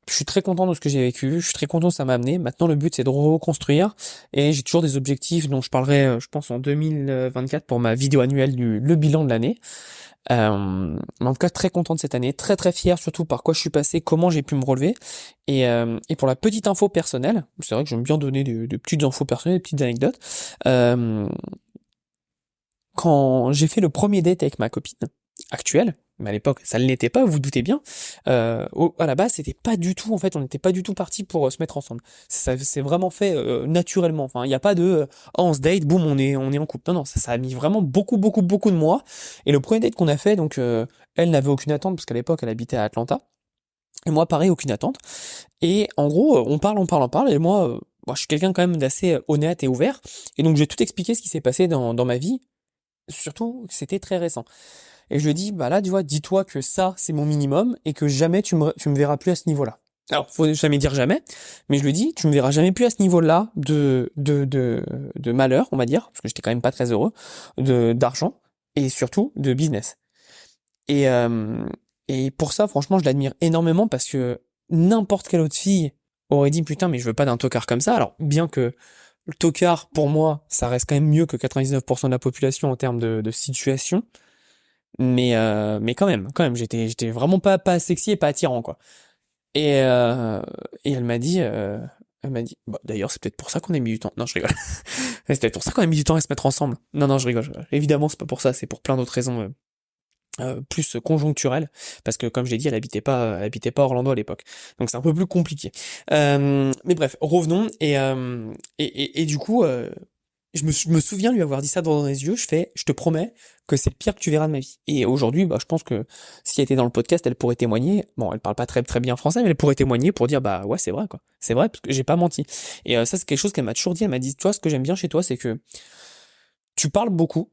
Speaker 2: je suis très content de ce que j'ai vécu, je suis très content de ça m'a amené. Maintenant, le but, c'est de reconstruire. Et j'ai toujours des objectifs dont je parlerai, je pense, en 2024 pour ma vidéo annuelle le bilan de l'année. Mais en tout cas, très content de cette année, très très fier surtout par quoi je suis passé, comment j'ai pu me relever. Et pour la petite info personnelle, c'est vrai que j'aime bien donner de petites infos personnelles, des petites anecdotes. Euh, Quand j'ai fait le premier date avec ma copine actuelle, mais à l'époque ça ne l'était pas, vous vous doutez bien, à la base c'était pas du tout, en fait on n'était pas du tout parti pour se mettre ensemble. Ça s'est vraiment fait naturellement, enfin il n'y a pas de on se date, boum on est en couple. Non, non, ça a mis vraiment beaucoup beaucoup beaucoup de mois. Et le premier date qu'on a fait, donc elle n'avait aucune attente parce qu'à l'époque elle habitait à Atlanta, et moi pareil, aucune attente. Et en gros on parle, et moi je suis quelqu'un quand même d'assez honnête et ouvert, et donc j'ai tout expliqué ce qui s'est passé dans ma vie. Surtout, c'était très récent. Et je lui dis, bah là, tu vois, dis-toi que ça, c'est mon minimum et que jamais tu me verras plus à ce niveau-là. Alors, faut jamais dire jamais, mais je lui dis, tu me verras jamais plus à ce niveau-là de malheur, on va dire, parce que j'étais quand même pas très heureux, d'argent et surtout de business. Et, euh, et pour ça, franchement, je l'admire énormément parce que n'importe quelle autre fille aurait dit, putain, mais je veux pas d'un tocard comme ça. Alors, bien que le tocard, pour moi, ça reste quand même mieux que 99% de la population en termes de situation. Mais quand même, j'étais vraiment pas sexy et pas attirant, quoi. Et elle m'a dit, bah, d'ailleurs, c'est peut-être pour ça qu'on a mis du temps. Non, je rigole. C'est peut-être pour ça qu'on a mis du temps à se mettre ensemble. Non, non, je rigole. Évidemment, c'est pas pour ça, c'est pour plein d'autres raisons, plus conjoncturelles. Parce que, comme j'ai dit, elle habitait pas à Orlando à l'époque. Donc c'est un peu plus compliqué. Mais bref, revenons. Et du coup, je me souviens lui avoir dit ça dans les yeux. Je te promets que c'est le pire que tu verras de ma vie. Et aujourd'hui, bah, je pense que si elle était dans le podcast, elle pourrait témoigner. Bon, elle parle pas très très bien français, mais elle pourrait témoigner pour dire, bah ouais, c'est vrai, quoi. C'est vrai parce que j'ai pas menti. Et ça, c'est quelque chose qu'elle m'a toujours dit. Elle m'a dit, toi, ce que j'aime bien chez toi, c'est que tu parles beaucoup.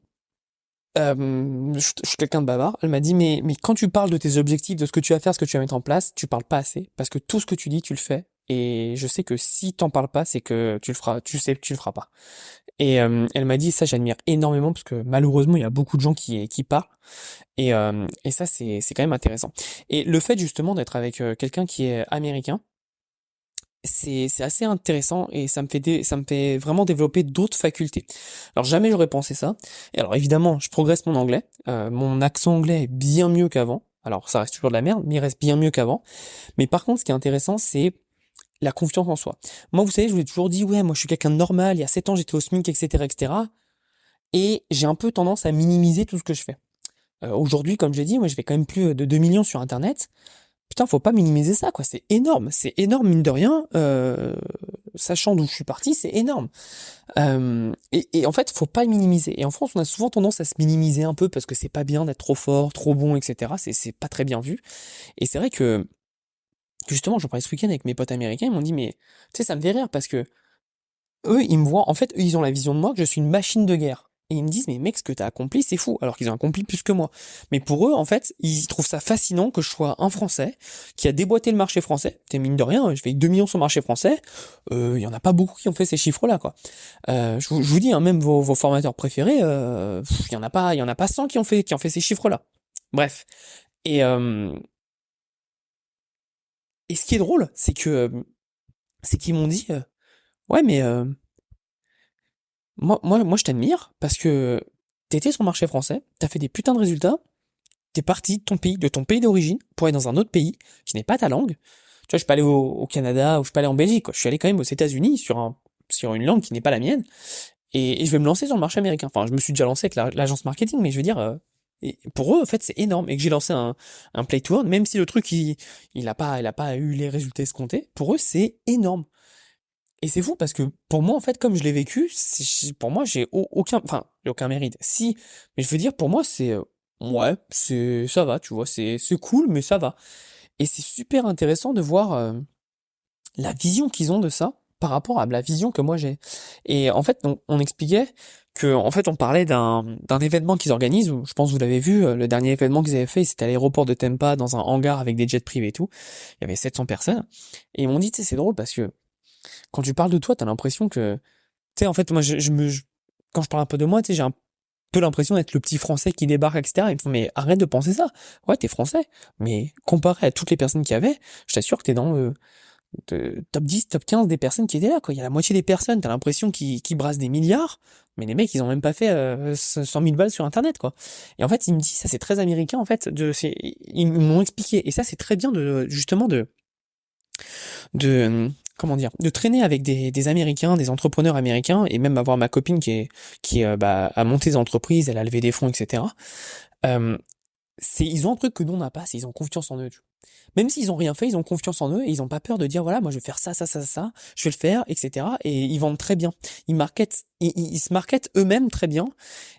Speaker 2: Je suis quelqu'un de bavard. Elle m'a dit, mais quand tu parles de tes objectifs, de ce que tu vas faire, ce que tu vas mettre en place, tu parles pas assez parce que tout ce que tu dis, tu le fais. Et je sais que si t'en parles pas, c'est que tu le feras. Tu sais que tu le feras pas. Et elle m'a dit, ça j'admire énormément parce que malheureusement il y a beaucoup de gens qui parlent, et ça c'est quand même intéressant. Et le fait justement d'être avec quelqu'un qui est américain, c'est assez intéressant, et ça me fait vraiment développer d'autres facultés. Alors jamais j'aurais pensé ça. Et alors évidemment je progresse mon anglais, mon accent anglais est bien mieux qu'avant. Alors ça reste toujours de la merde, mais il reste bien mieux qu'avant. Mais par contre ce qui est intéressant, c'est la confiance en soi. Moi, vous savez, je vous ai toujours dit, ouais, moi, je suis quelqu'un de normal. Il y a 7 ans, j'étais au SMIC, etc., etc. Et j'ai un peu tendance à minimiser tout ce que je fais. Aujourd'hui, comme j'ai dit, moi, je fais quand même plus de 2 millions sur Internet. Putain, faut pas minimiser ça, quoi. C'est énorme, mine de rien. Sachant d'où je suis parti, c'est énorme. Et en fait, faut pas le minimiser. Et en France, on a souvent tendance à se minimiser un peu parce que c'est pas bien d'être trop fort, trop bon, etc. C'est pas très bien vu. Et c'est vrai que justement, j'en parlais ce week-end avec mes potes américains, ils m'ont dit, mais tu sais, ça me fait rire parce que eux, ils me voient, en fait, eux, ils ont la vision de moi que je suis une machine de guerre. Et ils me disent, mais mec, ce que t'as accompli, c'est fou. Alors qu'ils ont accompli plus que moi. Mais pour eux, en fait, ils trouvent ça fascinant que je sois un Français qui a déboîté le marché français. T'es mine de rien, je fais 2 millions sur le marché français. Il y en a pas beaucoup qui ont fait ces chiffres-là, quoi. Je vous dis, hein, même vos formateurs préférés, il y en a pas 100 qui ont fait ces chiffres-là. Bref. Et, euh, et ce qui est drôle, c'est qu'ils m'ont dit, ouais, mais moi, je t'admire parce que t'étais sur le marché français, t'as fait des putains de résultats, t'es parti de ton pays d'origine, pour aller dans un autre pays qui n'est pas ta langue. Tu vois, je suis pas allé au Canada ou je suis pas allé en Belgique, quoi. Je suis allé quand même aux États-Unis sur une langue qui n'est pas la mienne, et je vais me lancer sur le marché américain. Enfin, je me suis déjà lancé avec l'agence marketing, mais je veux dire, et pour eux, en fait, c'est énorme. Et que j'ai lancé un play to earn, même si le truc, il a pas eu les résultats escomptés, pour eux, c'est énorme. Et c'est fou parce que pour moi, en fait, comme je l'ai vécu, pour moi, j'ai aucun mérite. Si, mais je veux dire, pour moi, ouais, ça va, tu vois, c'est cool, mais ça va. Et c'est super intéressant de voir la vision qu'ils ont de ça par rapport à la vision que moi j'ai. Et en fait, on expliquait que, en fait, on parlait d'un événement qu'ils organisent. Je pense que vous l'avez vu, le dernier événement qu'ils avaient fait, c'était à l'aéroport de Tampa, dans un hangar avec des jets privés et tout. Il y avait 700 personnes. Et ils m'ont dit, tu sais, c'est drôle parce que quand tu parles de toi, t'as l'impression que, tu sais, en fait, moi, quand je parle un peu de moi, tu sais, j'ai un peu l'impression d'être le petit français qui débarque, etc. Ils me font, mais arrête de penser ça. Ouais, t'es français. Mais comparé à toutes les personnes qu'il y avait, je t'assure que t'es dans le top 10, top 15 des personnes qui étaient là, quoi. Il y a la moitié des personnes, t'as l'impression qu'ils brassent des milliards, mais les mecs, ils ont même pas fait 100 000 balles sur Internet, quoi. Et en fait, il me dit, ça c'est très américain, en fait, ils m'ont expliqué. Et ça, c'est très bien justement, comment dire, de traîner avec des Américains, des entrepreneurs américains, et même avoir ma copine qui a monté des entreprises, elle a levé des fonds, etc. Euh, ils ont un truc que nous on n'a pas, c'est ils ont confiance en eux. Même s'ils ont rien fait, ils ont confiance en eux et ils ont pas peur de dire voilà, moi je vais faire ça, ça, ça, ça, je vais le faire, etc. Et ils vendent très bien. Ils se marketent eux-mêmes très bien.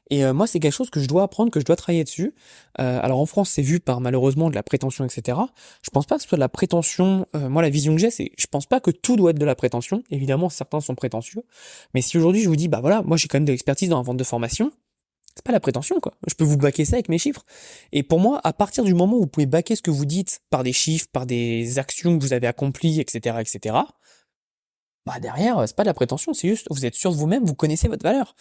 Speaker 2: Et moi, c'est quelque chose que je dois apprendre, que je dois travailler dessus. Alors en France, c'est vu par malheureusement de la prétention, etc. Je pense pas que ce soit de la prétention. Moi, la vision que j'ai, c'est, je pense pas que tout doit être de la prétention. Évidemment, certains sont prétentieux. Mais si aujourd'hui je vous dis, bah voilà, moi j'ai quand même de l'expertise dans la vente de formation, c'est pas la prétention, quoi. Je peux vous baquer ça avec mes chiffres. Et pour moi, à partir du moment où vous pouvez baquer ce que vous dites par des chiffres, par des actions que vous avez accomplies, etc., etc., bah derrière, c'est pas de la prétention, c'est juste, vous êtes sûr de vous-même, vous connaissez votre valeur.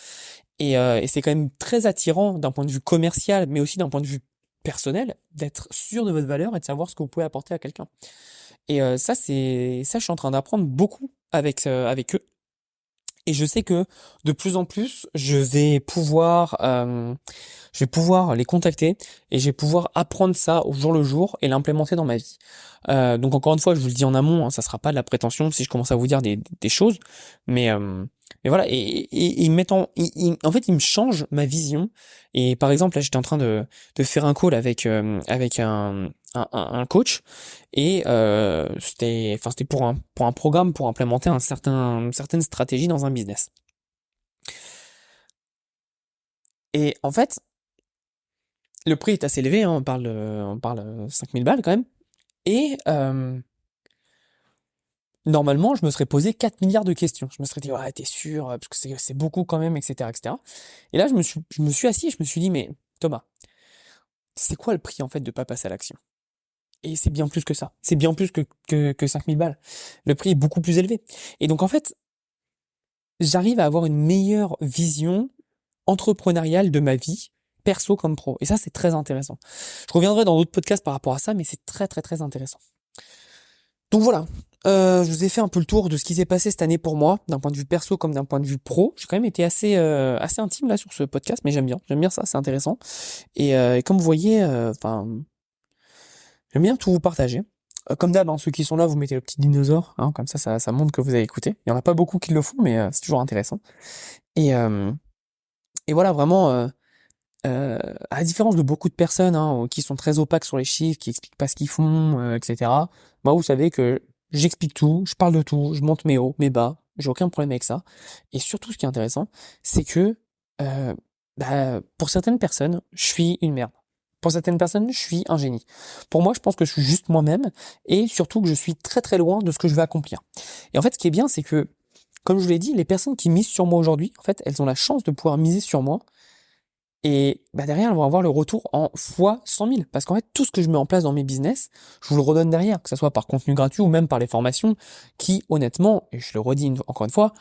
Speaker 2: Et c'est quand même très attirant d'un point de vue commercial, mais aussi d'un point de vue personnel, d'être sûr de votre valeur et de savoir ce que vous pouvez apporter à quelqu'un. Et ça, je suis en train d'apprendre beaucoup avec eux. Et je sais que de plus en plus, je vais pouvoir les contacter et je vais pouvoir apprendre ça au jour le jour et l'implémenter dans ma vie. Donc encore une fois, je vous le dis en amont, hein, ça sera pas de la prétention si je commence à vous dire des choses, mais mais voilà. Et en fait, ils me changent ma vision. Et par exemple, là, j'étais en train de faire un call avec un coach et c'était pour un programme pour implémenter une certaine stratégie dans un business. Et en fait, le prix est assez élevé, hein, on parle 5000 balles quand même. Et normalement, je me serais posé 4 milliards de questions. Je me serais dit, ouais, t'es sûr, parce que c'est beaucoup quand même, etc., etc. Et là, je me suis assis et je me suis dit, mais Thomas, c'est quoi le prix en fait de pas passer à l'action? Et c'est bien plus que ça. C'est bien plus que 5000 balles. Le prix est beaucoup plus élevé. Et donc en fait, j'arrive à avoir une meilleure vision entrepreneuriale de ma vie, perso comme pro. Et ça, c'est très intéressant. Je reviendrai dans d'autres podcasts par rapport à ça, mais c'est très très très intéressant. Donc voilà, je vous ai fait un peu le tour de ce qui s'est passé cette année pour moi, d'un point de vue perso comme d'un point de vue pro. J'ai quand même été assez intime là sur ce podcast, mais j'aime bien ça, c'est intéressant. Et comme vous voyez, enfin, j'aime bien tout vous partager. Comme d'hab, hein, ceux qui sont là, vous mettez le petit dinosaure, hein, comme ça montre que vous avez écouté. Il y en a pas beaucoup qui le font, mais c'est toujours intéressant. Et, euh, et voilà, vraiment, à la différence de beaucoup de personnes hein, qui sont très opaques sur les chiffres, qui expliquent pas ce qu'ils font, etc. Moi, vous savez que j'explique tout, je parle de tout, je monte mes hauts, mes bas, j'ai aucun problème avec ça. Et surtout, ce qui est intéressant, c'est que euh, pour certaines personnes, je suis une merde. Pour certaines personnes, je suis un génie. Pour moi, je pense que je suis juste moi-même et surtout que je suis très très loin de ce que je veux accomplir. Et en fait, ce qui est bien, c'est que, comme je vous l'ai dit, les personnes qui misent sur moi aujourd'hui, en fait, elles ont la chance de pouvoir miser sur moi et derrière, elles vont avoir le retour en fois 100 000. Parce qu'en fait, tout ce que je mets en place dans mes business, je vous le redonne derrière, que ce soit par contenu gratuit ou même par les formations, qui honnêtement, et je le redis encore une fois,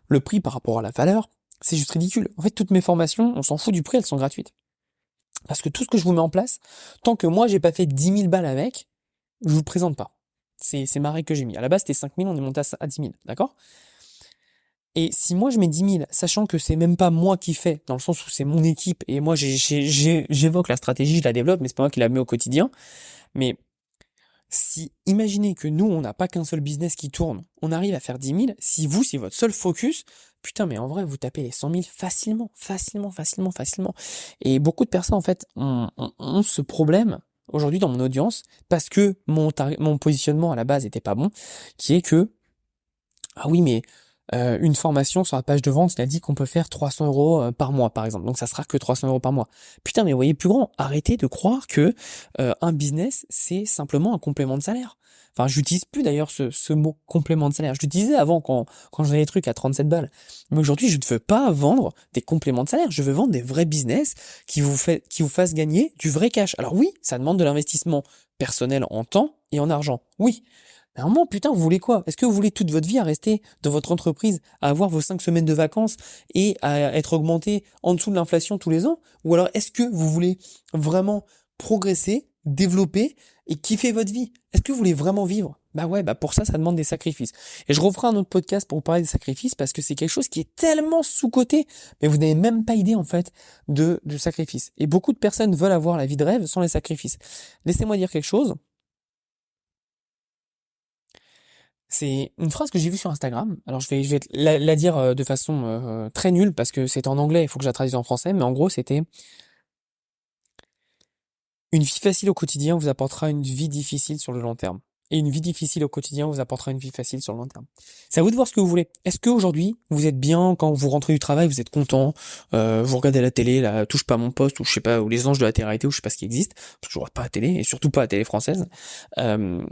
Speaker 2: le prix par rapport à la valeur, c'est juste ridicule. En fait, toutes mes formations, on s'en fout du prix, elles sont gratuites. Parce que tout ce que je vous mets en place, tant que moi j'ai pas fait 10 000 balles avec, je vous le présente pas. C'est ma règle que j'ai mis. À la base, c'était 5 000, on est monté à 10 000, d'accord? Et si moi je mets 10 000, sachant que c'est même pas moi qui fais, dans le sens où c'est mon équipe, et moi j'évoque la stratégie, je la développe, mais c'est pas moi qui la mets au quotidien, mais Si, imaginez que nous, on n'a pas qu'un seul business qui tourne, on arrive à faire 10 000, si vous, c'est votre seul focus, putain, mais en vrai, vous tapez les 100 000 facilement, facilement, facilement, facilement. Et beaucoup de personnes, en fait, ont ce problème aujourd'hui dans mon audience, parce que mon positionnement à la base était pas bon, qui est que, ah oui, mais une formation sur la page de vente, il a dit qu'on peut faire 300 euros par mois, par exemple. Donc ça sera que 300 euros par mois. Putain, mais voyez plus grand. Arrêtez de croire que un business, c'est simplement un complément de salaire. Enfin, j'utilise plus d'ailleurs ce mot complément de salaire. Je l'utilisais avant quand j'avais des trucs à 37 balles. Mais aujourd'hui, je ne veux pas vendre des compléments de salaire. Je veux vendre des vrais business qui vous fassent gagner du vrai cash. Alors oui, ça demande de l'investissement personnel en temps et en argent. Oui. Mais à un moment, putain, vous voulez quoi? Est-ce que vous voulez toute votre vie à rester dans votre entreprise, à avoir vos 5 semaines de vacances et à être augmenté en dessous de l'inflation tous les ans? Ou alors est-ce que vous voulez vraiment progresser, développer et kiffer votre vie? Est-ce que vous voulez vraiment vivre? Bah ouais, bah pour ça, ça demande des sacrifices. Et je referai un autre podcast pour vous parler des sacrifices parce que c'est quelque chose qui est tellement sous-coté, mais vous n'avez même pas idée en fait de sacrifices. Et beaucoup de personnes veulent avoir la vie de rêve sans les sacrifices. Laissez-moi dire quelque chose. C'est une phrase que j'ai vue sur Instagram. Alors je vais la dire de façon très nulle parce que c'est en anglais, il faut que je la traduise en français. Mais en gros, c'était: une vie facile au quotidien vous apportera une vie difficile sur le long terme. Et une vie difficile au quotidien vous apportera une vie facile sur le long terme. C'est à vous de voir ce que vous voulez. Est-ce qu'aujourd'hui, vous êtes bien quand vous rentrez du travail, vous êtes content, vous regardez la télé, là, touche pas à mon poste, ou je sais pas, ou les anges de la télé-réalité, ou je sais pas ce qui existe, parce que je regarde pas la télé, et surtout pas la télé française. Euh,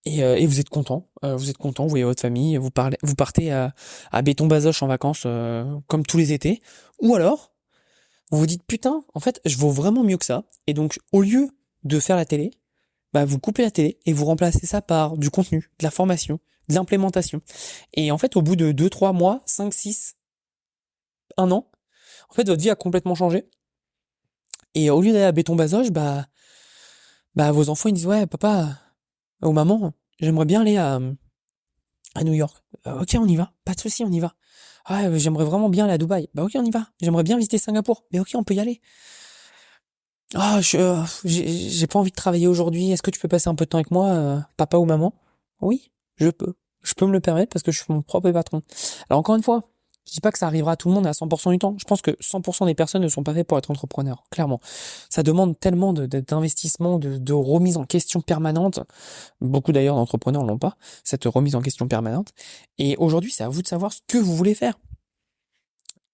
Speaker 2: et vous êtes content, vous voyez votre famille, vous partez à Béton-Bazoches en vacances comme tous les étés, ou alors vous vous dites putain, en fait, je vaux vraiment mieux que ça, et donc au lieu de faire la télé, bah vous coupez la télé et vous remplacez ça par du contenu, de la formation, de l'implémentation. Et en fait, au bout de 2, 3 mois, 5, 6, 1 an, en fait, votre vie a complètement changé. Et au lieu d'aller à Béton-Bazoches, bah vos enfants ils disent ouais papa ou maman, j'aimerais bien aller à New York. Ok, on y va. Pas de souci, on y va. Ah, j'aimerais vraiment bien aller à Dubaï. Bah ok, on y va. J'aimerais bien visiter Singapour. Mais ok, on peut y aller. Ah, j'ai pas envie de travailler aujourd'hui. Est-ce que tu peux passer un peu de temps avec moi, papa ou maman? Oui, je peux. Je peux me le permettre parce que je suis mon propre patron. Alors encore une fois, je dis pas que ça arrivera à tout le monde à 100% du temps. Je pense que 100% des personnes ne sont pas faites pour être entrepreneurs, clairement. Ça demande tellement d'investissement, de remise en question permanente. Beaucoup d'ailleurs d'entrepreneurs l'ont pas, cette remise en question permanente. Et aujourd'hui, c'est à vous de savoir ce que vous voulez faire.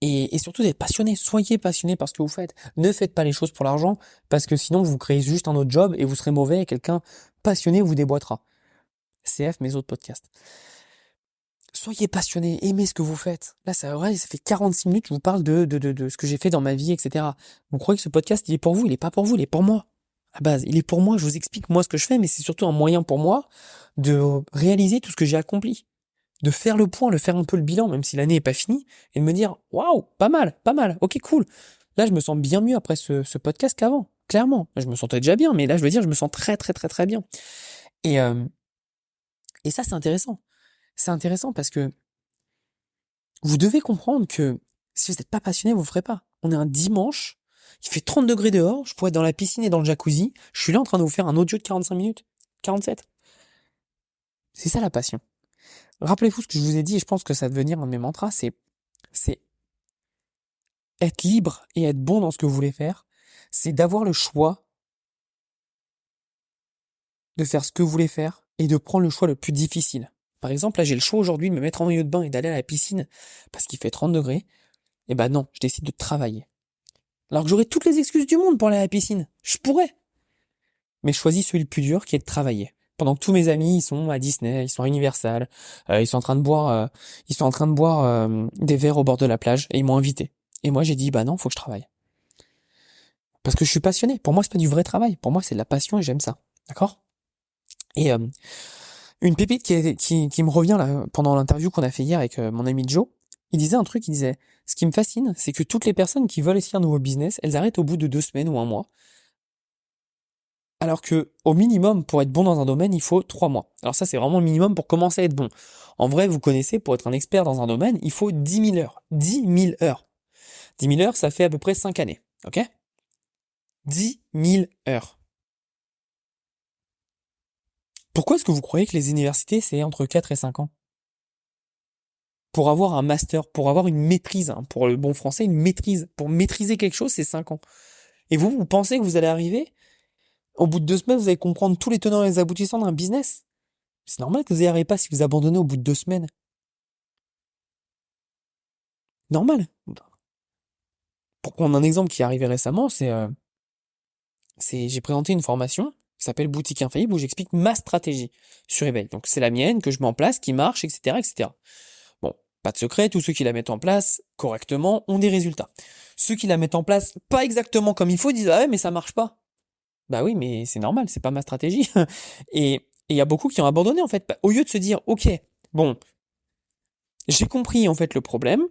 Speaker 2: Et surtout d'être passionné. Soyez passionné par ce que vous faites. Ne faites pas les choses pour l'argent, parce que sinon vous créez juste un autre job et vous serez mauvais et quelqu'un passionné vous déboîtera. CF, mes autres podcasts. Soyez passionné, aimez ce que vous faites. Là, ça fait 46 minutes que je vous parle de ce que j'ai fait dans ma vie, etc. Vous croyez que ce podcast, il est pour vous? Il est pas pour vous, il est pour moi. À base, il est pour moi, je vous explique moi ce que je fais, mais c'est surtout un moyen pour moi de réaliser tout ce que j'ai accompli. De faire le point, de faire un peu le bilan, même si l'année est pas finie, et de me dire, waouh, pas mal, ok, cool. Là, je me sens bien mieux après ce podcast qu'avant, clairement. Je me sentais déjà bien, mais là, je veux dire, je me sens très, très, très, très bien. Et, euh, et ça, c'est intéressant. C'est intéressant parce que vous devez comprendre que si vous n'êtes pas passionné, vous ne ferez pas. On est un dimanche, il fait 30 degrés dehors, je pourrais être dans la piscine et dans le jacuzzi, je suis là en train de vous faire un audio de 45 minutes, 47. C'est ça la passion. Rappelez-vous ce que je vous ai dit, et je pense que ça va devenir un de mes mantras, c'est être libre et être bon dans ce que vous voulez faire, c'est d'avoir le choix de faire ce que vous voulez faire et de prendre le choix le plus difficile. Par exemple, là, j'ai le choix aujourd'hui de me mettre en maillot de bain et d'aller à la piscine parce qu'il fait 30 degrés. Et ben non, je décide de travailler. Alors que j'aurais toutes les excuses du monde pour aller à la piscine. Je pourrais. Mais je choisis celui le plus dur qui est de travailler. Pendant que tous mes amis, ils sont à Disney, ils sont à Universal, ils sont en train de boire, des verres au bord de la plage et ils m'ont invité. Et moi, j'ai dit, bah non, faut que je travaille. Parce que je suis passionné. Pour moi, c'est pas du vrai travail. Pour moi, c'est de la passion et j'aime ça. D'accord? Et une pépite qui me revient là pendant l'interview qu'on a fait hier avec mon ami Joe, il disait un truc, il disait, ce qui me fascine, c'est que toutes les personnes qui veulent essayer un nouveau business, elles arrêtent au bout de 2 semaines ou un mois. Alors que, au minimum, pour être bon dans un domaine, il faut 3 mois. Alors ça, c'est vraiment le minimum pour commencer à être bon. En vrai, vous connaissez, pour être un expert dans un domaine, il faut 10 000 heures. 10 000 heures. 10 000 heures, ça fait à peu près 5 années. Ok? 10 000 heures. Pourquoi est-ce que vous croyez que les universités, c'est entre 4 et 5 ans? Pour avoir un master, pour avoir une maîtrise, hein, pour le bon français, une maîtrise. Pour maîtriser quelque chose, c'est 5 ans. Et vous pensez que vous allez arriver, au bout de 2 semaines, vous allez comprendre tous les tenants et les aboutissants d'un business? C'est normal que vous n'y arrivez pas si vous abandonnez au bout de 2 semaines. Normal. Pour prendre un exemple qui est arrivé récemment, j'ai présenté une formation qui s'appelle Boutique Infaillible où j'explique ma stratégie sur eBay. Donc c'est la mienne que je mets en place, qui marche, etc., etc. Bon, pas de secret, tous ceux qui la mettent en place correctement ont des résultats. Ceux qui la mettent en place pas exactement comme il faut disent ah ouais mais ça marche pas. Bah oui mais c'est normal, c'est pas ma stratégie. Et il y a beaucoup qui ont abandonné en fait. Au lieu de se dire ok bon j'ai compris en fait le problème,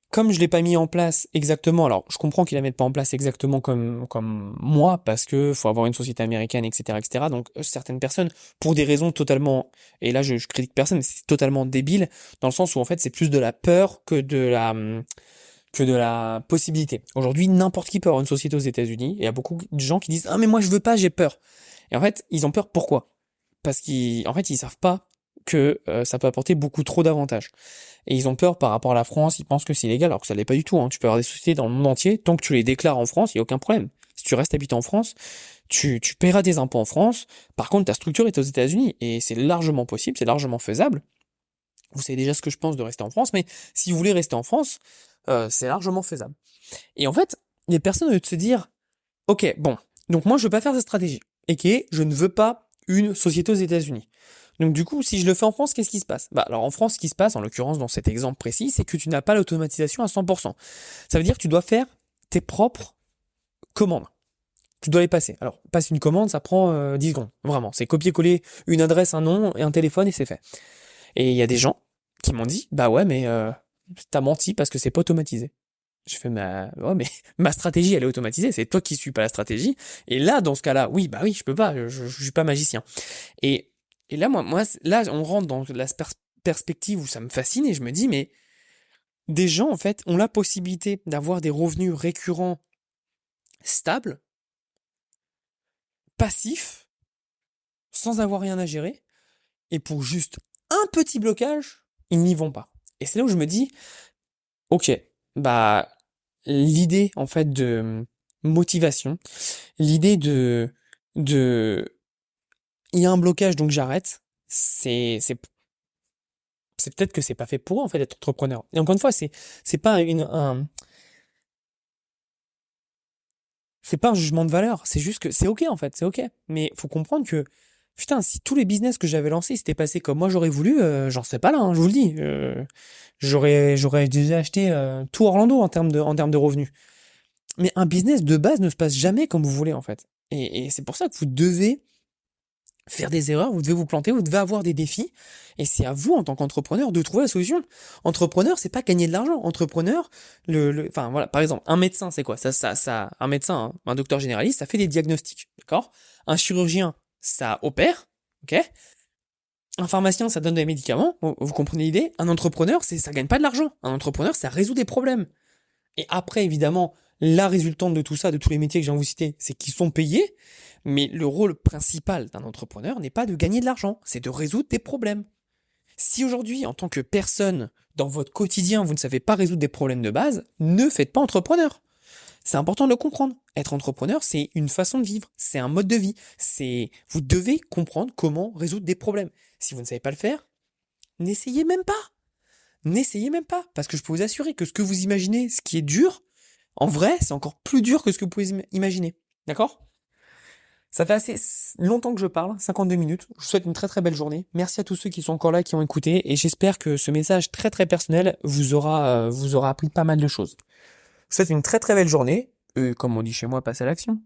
Speaker 2: comme je l'ai pas mis en place exactement, alors je comprends qu'ils la mettent pas en place exactement comme moi, parce que faut avoir une société américaine, etc., etc. Donc certaines personnes, pour des raisons totalement, et là je critique personne, mais c'est totalement débile, dans le sens où en fait c'est plus de la peur que de la possibilité. Aujourd'hui, n'importe qui peut avoir une société aux États-Unis, et il y a beaucoup de gens qui disent ah mais moi je veux pas, j'ai peur. Et en fait ils ont peur pourquoi? Parce qu'en fait ils savent pas que ça peut apporter beaucoup trop d'avantages. Et ils ont peur par rapport à la France, ils pensent que c'est illégal, alors que ça l'est pas du tout, hein. Tu peux avoir des sociétés dans le monde entier, tant que tu les déclares en France, il n'y a aucun problème. Si tu restes habitant en France, tu paieras tes impôts en France, par contre ta structure est aux États-Unis, et c'est largement possible, c'est largement faisable. Vous savez déjà ce que je pense de rester en France, mais si vous voulez rester en France, c'est largement faisable. Et en fait, les personnes, au lieu de se dire, ok, bon, donc moi je veux pas faire cette stratégie, et que je ne veux pas une société aux États-Unis. Donc du coup, si je le fais en France, qu'est-ce qui se passe? Bah alors en France, ce qui se passe, en l'occurrence dans cet exemple précis, c'est que tu n'as pas l'automatisation à 100%. Ça veut dire que tu dois faire tes propres commandes. Tu dois les passer. Alors, passer une commande, ça prend 10 secondes. Vraiment, c'est copier-coller une adresse, un nom et un téléphone et c'est fait. Et il y a des gens qui m'ont dit, bah ouais, mais t'as menti parce que c'est pas automatisé. Je fais ouais, mais ma stratégie elle est automatisée, c'est toi qui suis pas la stratégie. Et là, dans ce cas-là, oui, bah oui, je peux pas, je suis pas magicien. Et, et là, là, on rentre dans la perspective où ça me fascine et je me dis, mais des gens, en fait, ont la possibilité d'avoir des revenus récurrents stables, passifs, sans avoir rien à gérer, et pour juste un petit blocage, ils n'y vont pas. Et c'est là où je me dis, ok, bah, l'idée, en fait, de motivation, l'idée de, il y a un blocage, donc j'arrête, c'est peut-être que c'est pas fait pour eux, en fait, d'être entrepreneur. Et encore une fois, c'est pas c'est pas un jugement de valeur. C'est juste que c'est ok, en fait, c'est ok. Mais faut comprendre que, putain, si tous les business que j'avais lancés s'étaient passés comme moi j'aurais voulu, j'en serais pas là, hein, je vous le dis. J'aurais déjà acheté tout Orlando en termes de revenus. Mais un business de base ne se passe jamais comme vous voulez, en fait. Et c'est pour ça que vous devez faire des erreurs, vous devez vous planter, vous devez avoir des défis, et c'est à vous en tant qu'entrepreneur de trouver la solution. Entrepreneur, c'est pas gagner de l'argent. Entrepreneur, enfin voilà, par exemple, un médecin, c'est quoi? Un médecin, hein, un docteur généraliste, ça fait des diagnostics, d'accord? Un chirurgien, ça opère, ok? Un pharmacien, ça donne des médicaments, vous comprenez l'idée? Un entrepreneur, ça gagne pas de l'argent. Un entrepreneur, ça résout des problèmes. Et après, évidemment, la résultante de tout ça, de tous les métiers que je viens de vous citer, c'est qu'ils sont payés, mais le rôle principal d'un entrepreneur n'est pas de gagner de l'argent, c'est de résoudre des problèmes. Si aujourd'hui, en tant que personne, dans votre quotidien, vous ne savez pas résoudre des problèmes de base, ne faites pas entrepreneur. C'est important de le comprendre. Être entrepreneur, c'est une façon de vivre, c'est un mode de vie. Vous devez comprendre comment résoudre des problèmes. Si vous ne savez pas le faire, n'essayez même pas. N'essayez même pas, parce que je peux vous assurer que ce que vous imaginez, ce qui est dur, en vrai, c'est encore plus dur que ce que vous pouvez imaginer. D'accord? Ça fait assez longtemps que je parle, 52 minutes. Je vous souhaite une très très belle journée. Merci à tous ceux qui sont encore là, qui ont écouté, et j'espère que ce message très très personnel vous aura appris pas mal de choses. Je vous souhaite une très très belle journée, et comme on dit chez moi, passez à l'action.